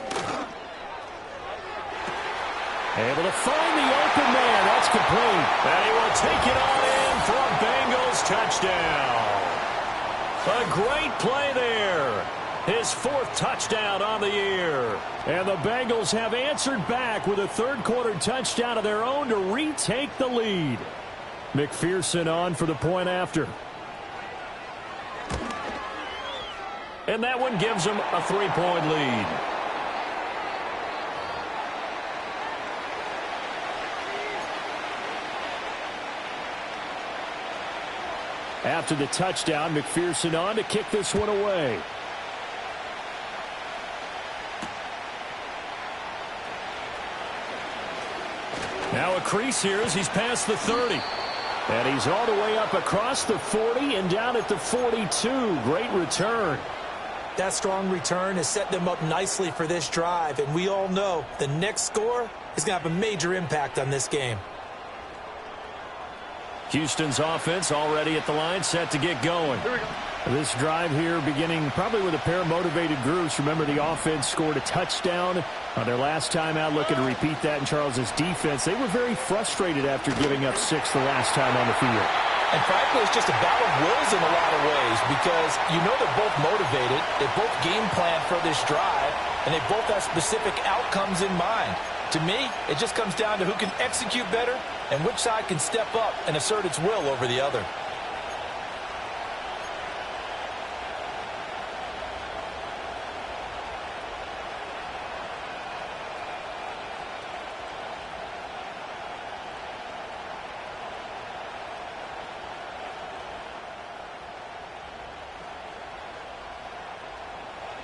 Able to find the open man. That's complete. And he will take it on in for a Bengals touchdown. A great play there. His 4th touchdown on the year. And the Bengals have answered back with a third-quarter touchdown of their own to retake the lead. McPherson on for the point after. And that one gives them a 3-point lead. After the touchdown, McPherson on to kick this one away. Now a crease here as he's past the 30. And he's all the way up across the 40 and down at the 42. Great return. That strong return has set them up nicely for this drive, and we all know the next score is going to have a major impact on this game. Houston's offense already at the line, set to get going. Here we go. This drive here beginning probably with a pair of motivated groups. Remember, the offense scored a touchdown on their last time out. Looking to repeat that in Charles' defense. They were very frustrated after giving up 6 the last time on the field. And frankly, it's just a battle of wills in a lot of ways because you know they're both motivated. They both game plan for this drive, and they both have specific outcomes in mind. To me, it just comes down to who can execute better and which side can step up and assert its will over the other.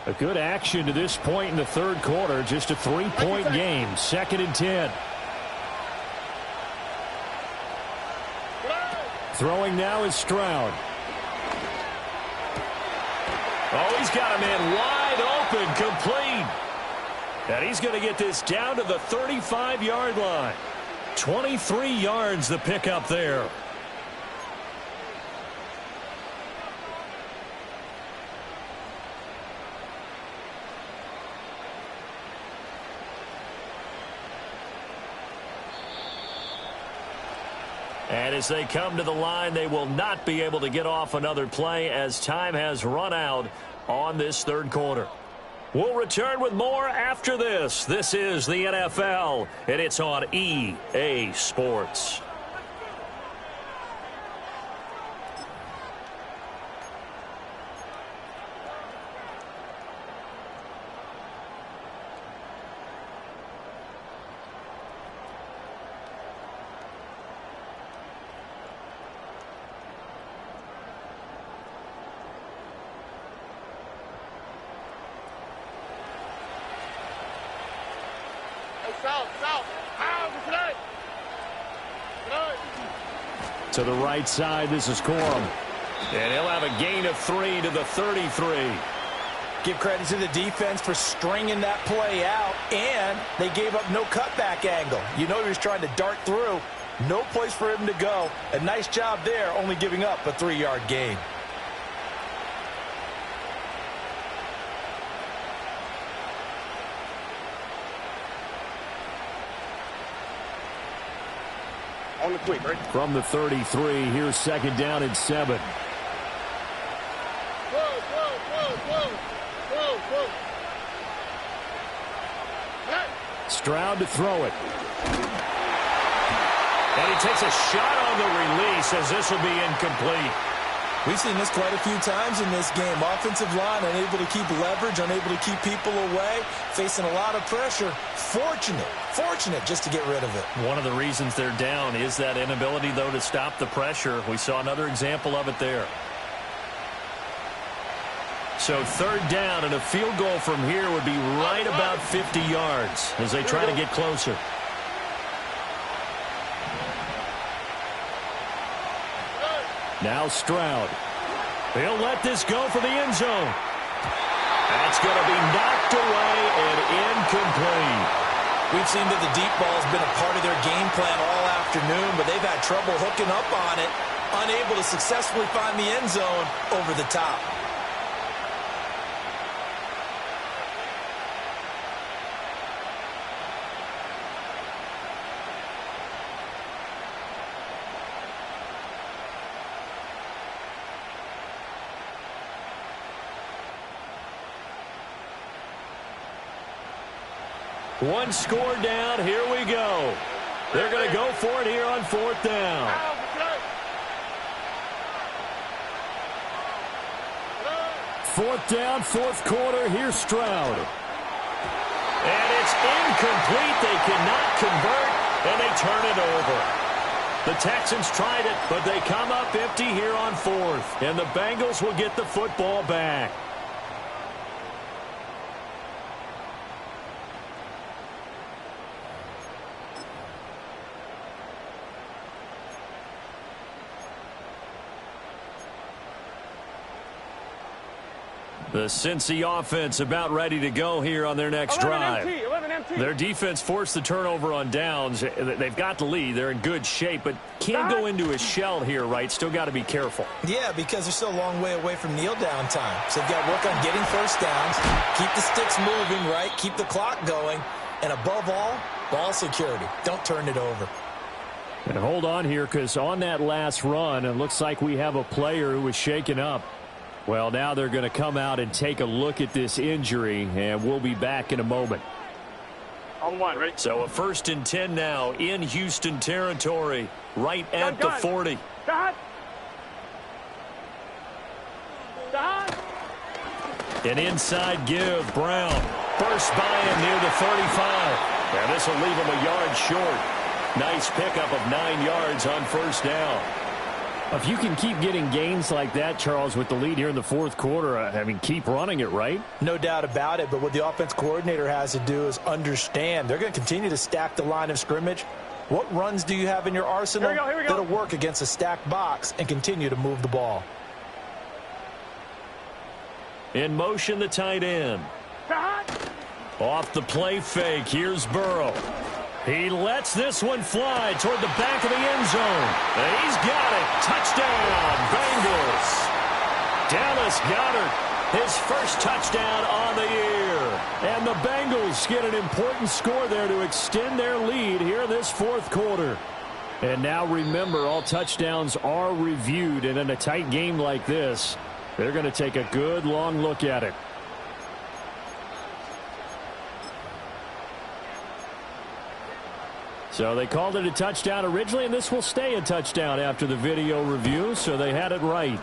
A good action to this point in the third quarter. Just a 3-point game. 2nd and 10. Throwing now is Stroud. Oh, he's got a man wide open, complete. And he's going to get this down to the 35-yard line. 23 yards the pickup there. And as they come to the line, they will not be able to get off another play as time has run out on this third quarter. We'll return with more after this. This is the NFL, and it's on EA Sports. To the right side, this is Corum. And he'll have a gain of 3 to the 33. Give credit to the defense for stringing that play out, and they gave up no cutback angle. You know he was trying to dart through. No place for him to go. A nice job there, only giving up a 3-yard gain. On the quick, right? From the 33, here's 2nd down and 7. Stroud to throw it. And he takes a shot on the release as this will be incomplete. We've seen this quite a few times in this game. Offensive line unable to keep leverage, unable to keep people away, facing a lot of pressure. Fortunate just to get rid of it. One of the reasons they're down is that inability, though, to stop the pressure. We saw another example of it there. So 3rd down, and a field goal from here would be right about 50 yards as they try to get closer. Now Stroud. He'll let this go for the end zone. That's going to be knocked away and incomplete. We've seen that the deep ball has been a part of their game plan all afternoon, but they've had trouble hooking up on it, unable to successfully find the end zone over the top. One score down. Here we go. They're going to go for it here on 4th down. Fourth down, 4th quarter. Here's Stroud. And it's incomplete. They cannot convert, and they turn it over. The Texans tried it, but they come up empty here on 4th. And the Bengals will get the football back. The Cincy offense about ready to go here on their next drive. Their defense forced the turnover on downs. They've got the lead. They're in good shape, but can't go into a shell here, right? Still got to be careful. Yeah, because they're still a long way away from kneel down time. So they've got to work on getting first downs, keep the sticks moving, right? Keep the clock going, and above all, ball security. Don't turn it over. And hold on here, because on that last run, it looks like we have a player who was shaken up. Well, now they're going to come out and take a look at this injury, and we'll be back in a moment. On one, right? So a 1st and 10 now in Houston territory, right at the 40. An inside give. Brown burst by him near the 35. And this will leave him a yard short. Nice pickup of 9 yards on 1st down. If you can keep getting gains like that, Charles, with the lead here in the 4th quarter, I mean, keep running it, right? No doubt about it, but what the offense coordinator has to do is understand. They're going to continue to stack the line of scrimmage. What runs do you have in your arsenal that'll work against a stacked box and continue to move the ball? In motion, the tight end. Off the play fake, here's Burrow. He lets this one fly toward the back of the end zone. And he's got it. Touchdown, Bengals. Dallas Goedert, his first touchdown on the year. And the Bengals get an important score there to extend their lead here in this 4th quarter. And now remember, all touchdowns are reviewed. And in a tight game like this, they're going to take a good long look at it. So they called it a touchdown originally, and this will stay a touchdown after the video review, so they had it right.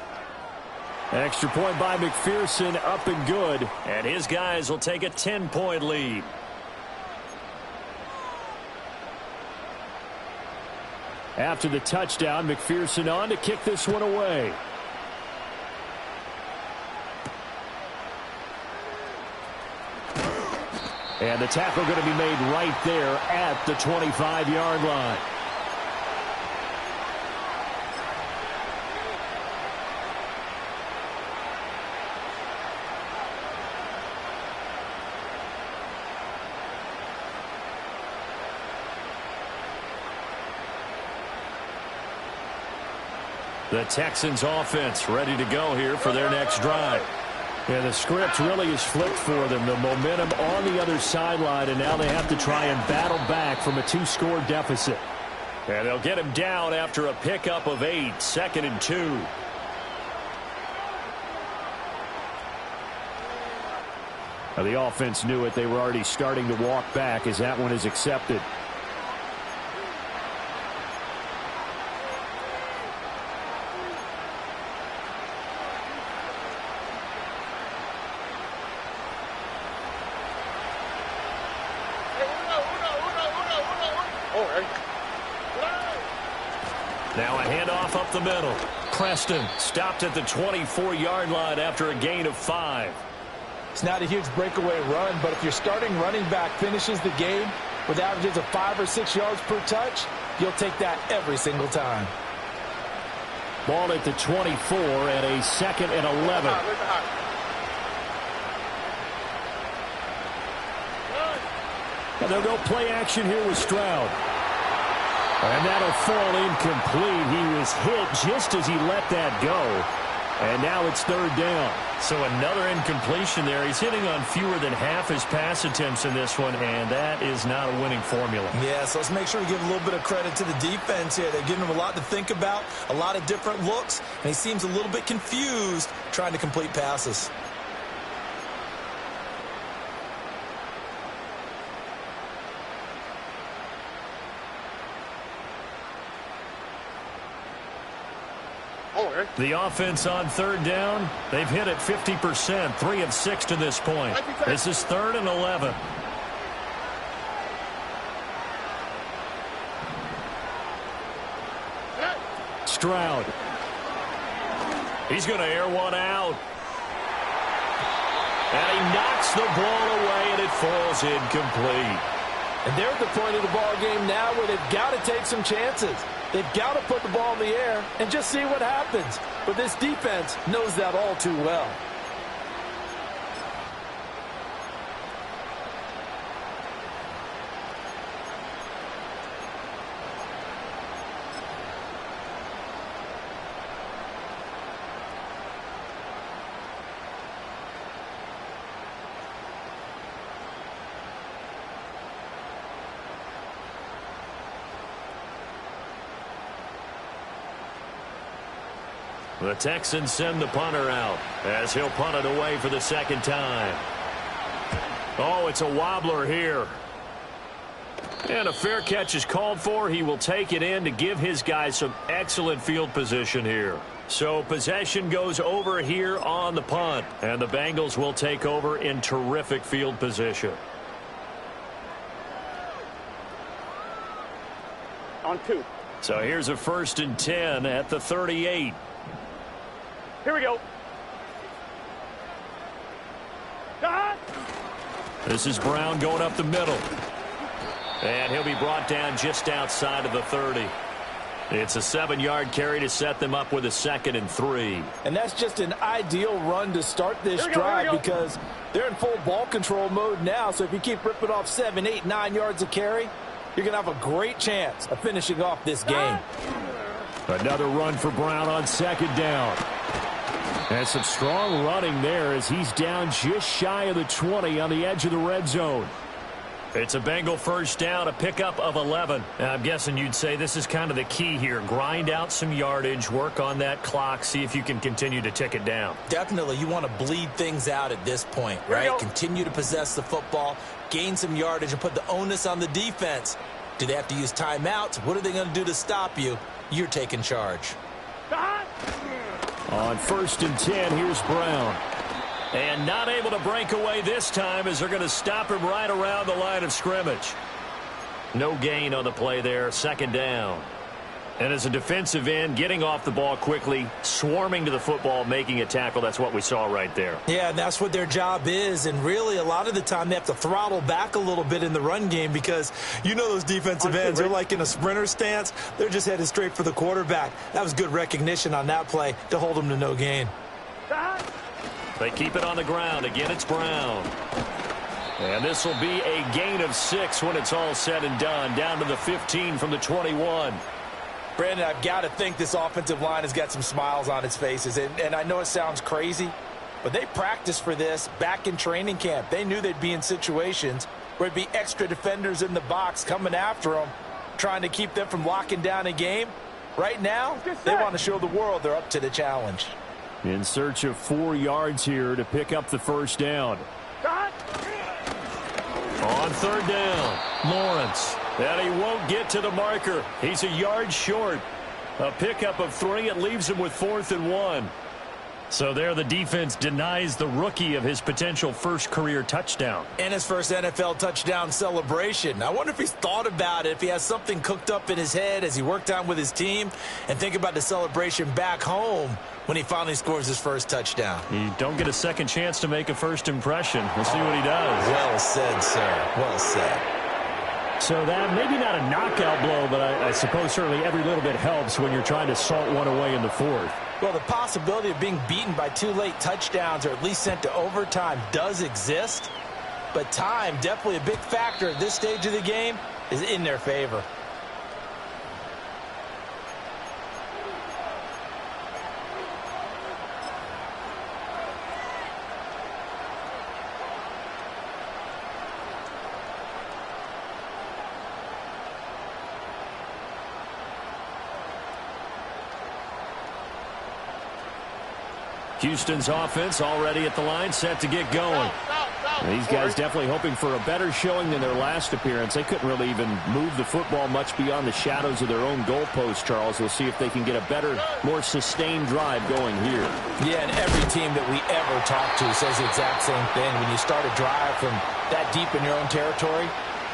Extra point by McPherson, up and good. And his guys will take a 10-point lead. After the touchdown, McPherson on to kick this one away. And the tackle going to be made right there at the 25-yard line. The Texans offense ready to go here for their next drive. Yeah, the script really is flipped for them. The momentum on the other sideline, and now they have to try and battle back from a 2-score deficit. And they'll get him down after a pickup of 8, 2nd and 2. Now, the offense knew it. They were already starting to walk back as that one is accepted. Now a handoff up the middle. Preston stopped at the 24-yard line after a gain of 5. It's not a huge breakaway run, but if your starting running back finishes the game with averages of 5 or 6 yards per touch, you'll take that every single time. Ball at the 24 at a 2nd and 11. And they'll go play action here with Stroud. And that'll fall incomplete. He was hit just as he let that go. And now it's 3rd down. So another incompletion there. He's hitting on fewer than half his pass attempts in this one, and that is not a winning formula. Yeah, so let's make sure we give a little bit of credit to the defense here. They're giving him a lot to think about, a lot of different looks, and he seems a little bit confused trying to complete passes. The offense on third down, they've hit it 50%, 3 of 6 to this point. This is 3rd and 11. Stroud. He's going to air one out. And he knocks the ball away, and it falls incomplete. And they're at the point of the ball game now where they've got to take some chances. They've got to put the ball in the air and just see what happens. But this defense knows that all too well. The Texans send the punter out as he'll punt it away for the second time. Oh, it's a wobbler here. And a fair catch is called for. He will take it in to give his guys some excellent field position here. So possession goes over here on the punt, and the Bengals will take over in terrific field position. On 2. So here's a 1st and 10 at the 38. Here we go. This is Brown going up the middle. And he'll be brought down just outside of the 30. It's a 7-yard carry to set them up with a 2nd and 3. And that's just an ideal run to start this drive because they're in full ball control mode now. So if you keep ripping off 7, 8, 9 yards of carry, you're going to have a great chance of finishing off this game. Another run for Brown on 2nd down. And some strong running there as he's down just shy of the 20 on the edge of the red zone. It's a Bengal 1st down, a pickup of 11. I'm guessing you'd say this is kind of the key here. Grind out some yardage, work on that clock, see if you can continue to tick it down. Definitely, you want to bleed things out at this point, right? Continue to possess the football, gain some yardage, and put the onus on the defense. Do they have to use timeouts? What are they going to do to stop you? You're taking charge. On 1st and 10, here's Brown. And not able to break away this time as they're going to stop him right around the line of scrimmage. No gain on the play there, 2nd down. And as a defensive end, getting off the ball quickly, swarming to the football, making a tackle, that's what we saw right there. Yeah, and that's what their job is. And really, a lot of the time, they have to throttle back a little bit in the run game because you know those defensive ends, they're like in a sprinter stance. They're just headed straight for the quarterback. That was good recognition on that play to hold them to no gain. They keep it on the ground. Again, it's Brown. And this will be a gain of 6 when it's all said and done, down to the 15 from the 21. Brandon, I've got to think this offensive line has got some smiles on its faces. And I know it sounds crazy, but they practiced for this back in training camp. They knew they'd be in situations where it'd be extra defenders in the box coming after them, trying to keep them from locking down a game. Right now, they want to show the world they're up to the challenge. In search of 4 yards here to pick up the 1st down. On 3rd down, Lawrence. And he won't get to the marker. He's a yard short. A pickup of 3. It leaves him with 4th and 1. So there the defense denies the rookie of his potential first career touchdown. And his first NFL touchdown celebration. I wonder if he's thought about it, if he has something cooked up in his head as he worked on with his team, and think about the celebration back home when he finally scores his first touchdown. You don't get a second chance to make a first impression. We'll see what he does. Well said, sir. Well said. So that maybe not a knockout blow, but I suppose certainly every little bit helps when you're trying to salt one away in the 4th. Well, the possibility of being beaten by 2 late touchdowns or at least sent to overtime does exist. But time, definitely a big factor at this stage of the game, is in their favor. Houston's offense already at the line, set to get going. These guys definitely hoping for a better showing than their last appearance. They couldn't really even move the football much beyond the shadows of their own goalpost, Charles. We'll see if they can get a better, more sustained drive going here. Yeah, and every team that we ever talk to says the exact same thing. When you start a drive from that deep in your own territory,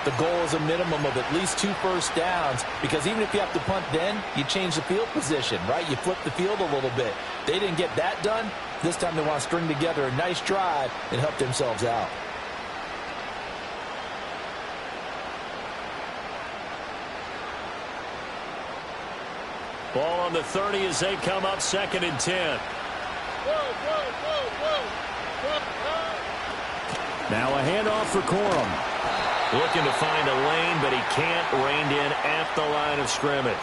the goal is a minimum of at least 2 first downs, because even if you have to punt then, you change the field position, right? You flip the field a little bit. They didn't get that done. This time they want to string together a nice drive and help themselves out. Ball on the 30 as they come up 2nd and 10. Now a handoff for Corum. Looking to find a lane, but he can't. Reined in at the line of scrimmage.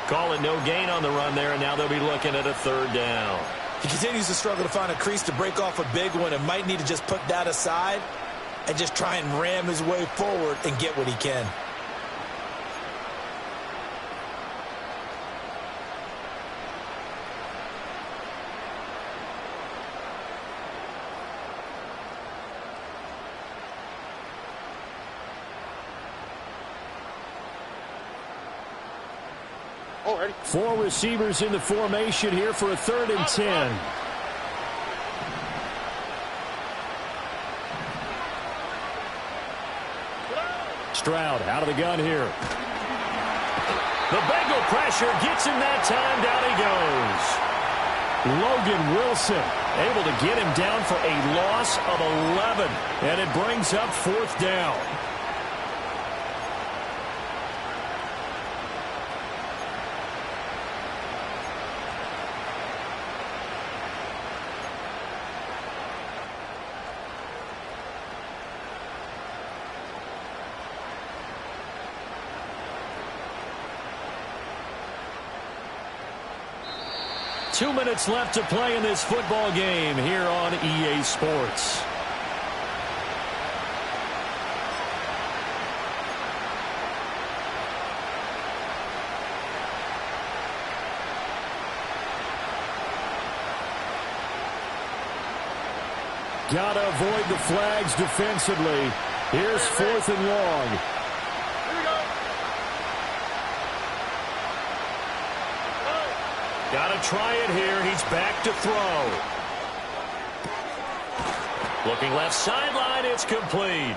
Call it no gain on the run there, and now they'll be looking at a 3rd down. He continues to struggle to find a crease to break off a big one, and might need to just put that aside and just try and ram his way forward and get what he can. Ready. 4 receivers in the formation here for a 3rd and 10. Stroud out of the gun here. The Bengal pressure gets him that time. Down he goes. Logan Wilson able to get him down for a loss of 11. And it brings up 4th down. Two minutes left to play in this football game here on EA Sports. Gotta avoid the flags defensively. Here's 4th and long. Got to try it here. He's back to throw. Looking left sideline. It's complete.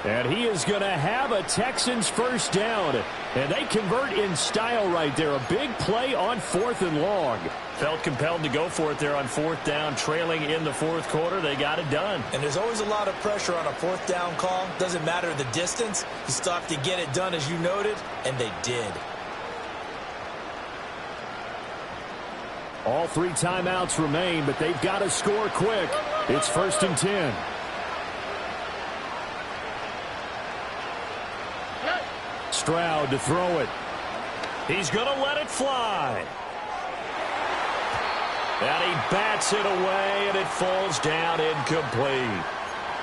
And he is going to have a Texans 1st down. And they convert in style right there. A big play on 4th and long. Felt compelled to go for it there on 4th down. Trailing in the 4th quarter. They got it done. And there's always a lot of pressure on a 4th down call. Doesn't matter the distance. You still have to get it done, as you noted. And they did. All 3 timeouts remain, but they've got to score quick. It's 1st and 10. Stroud to throw it. He's going to let it fly. And he bats it away, and it falls down incomplete.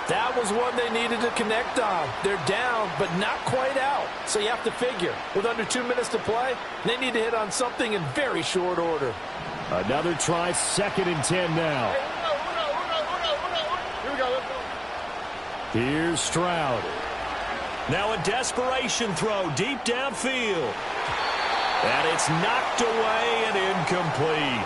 That was one they needed to connect on. They're down, but not quite out. So you have to figure, with under 2 minutes to play, they need to hit on something in very short order. Another try, 2nd and 10 now. Here we go. Let's go. Here's Stroud. Now a desperation throw deep downfield. And it's knocked away and incomplete.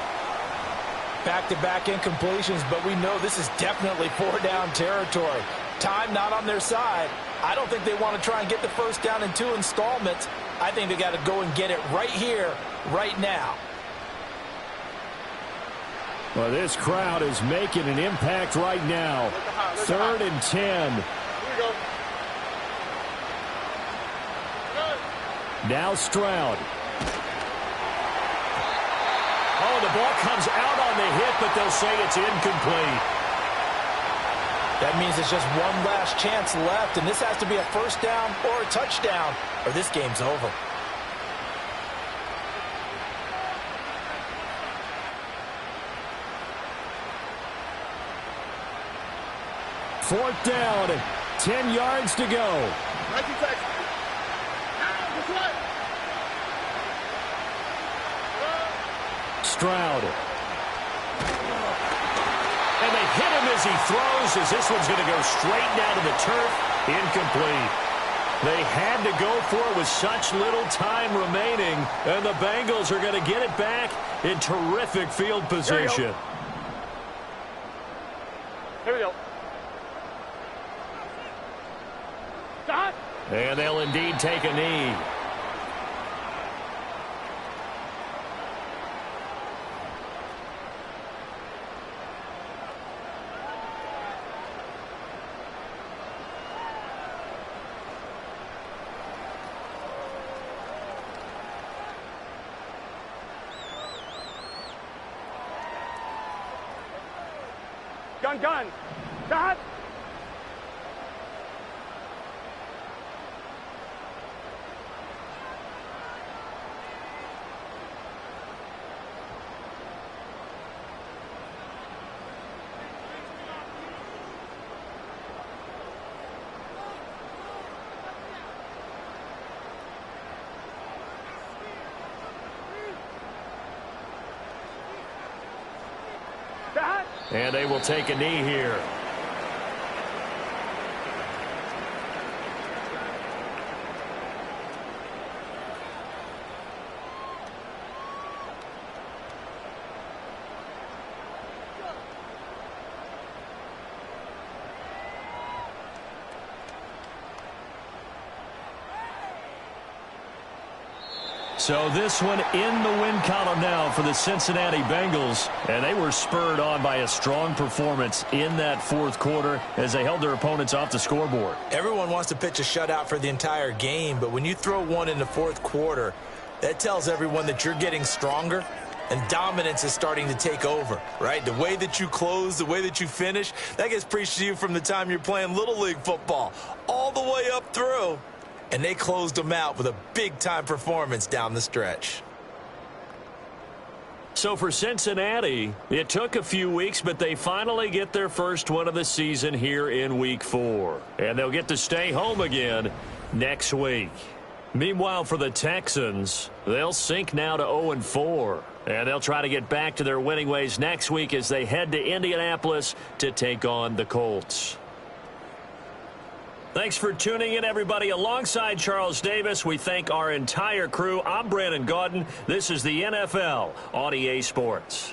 Back-to-back incompletions, but we know this is definitely 4-down territory. Time not on their side. I don't think they want to try and get the 1st down in 2 installments. I think they got to go and get it right here, right now. Well, this crowd is making an impact right now. 3rd and 10. Here we go. Now Stroud. Oh, the ball comes out on the hit, but they'll say it's incomplete. That means it's just one last chance left, and this has to be a 1st down or a touchdown, or this game's over. 4th down, 10 yards to go. Stroud. And they hit him as he throws, as this one's going to go straight down to the turf. Incomplete. They had to go for it with such little time remaining, and the Bengals are going to get it back in terrific field position. Here we go. Stop. And they'll indeed take a knee. Gun. Stop. And they will take a knee here. So this one in the win column now for the Cincinnati Bengals. And they were spurred on by a strong performance in that fourth quarter as they held their opponents off the scoreboard. Everyone wants to pitch a shutout for the entire game, but when you throw one in the fourth quarter, that tells everyone that you're getting stronger and dominance is starting to take over, right? The way that you close, the way that you finish, that gets preached to you from the time you're playing Little League football all the way up through. And they closed them out with a big-time performance down the stretch. So for Cincinnati, it took a few weeks, but they finally get their first one of the season here in Week 4. And they'll get to stay home again next week. Meanwhile, for the Texans, they'll sink now to 0-4. And they'll try to get back to their winning ways next week as they head to Indianapolis to take on the Colts. Thanks for tuning in, everybody. Alongside Charles Davis, we thank our entire crew. I'm Brandon Gaudin. This is the NFL on EA Sports.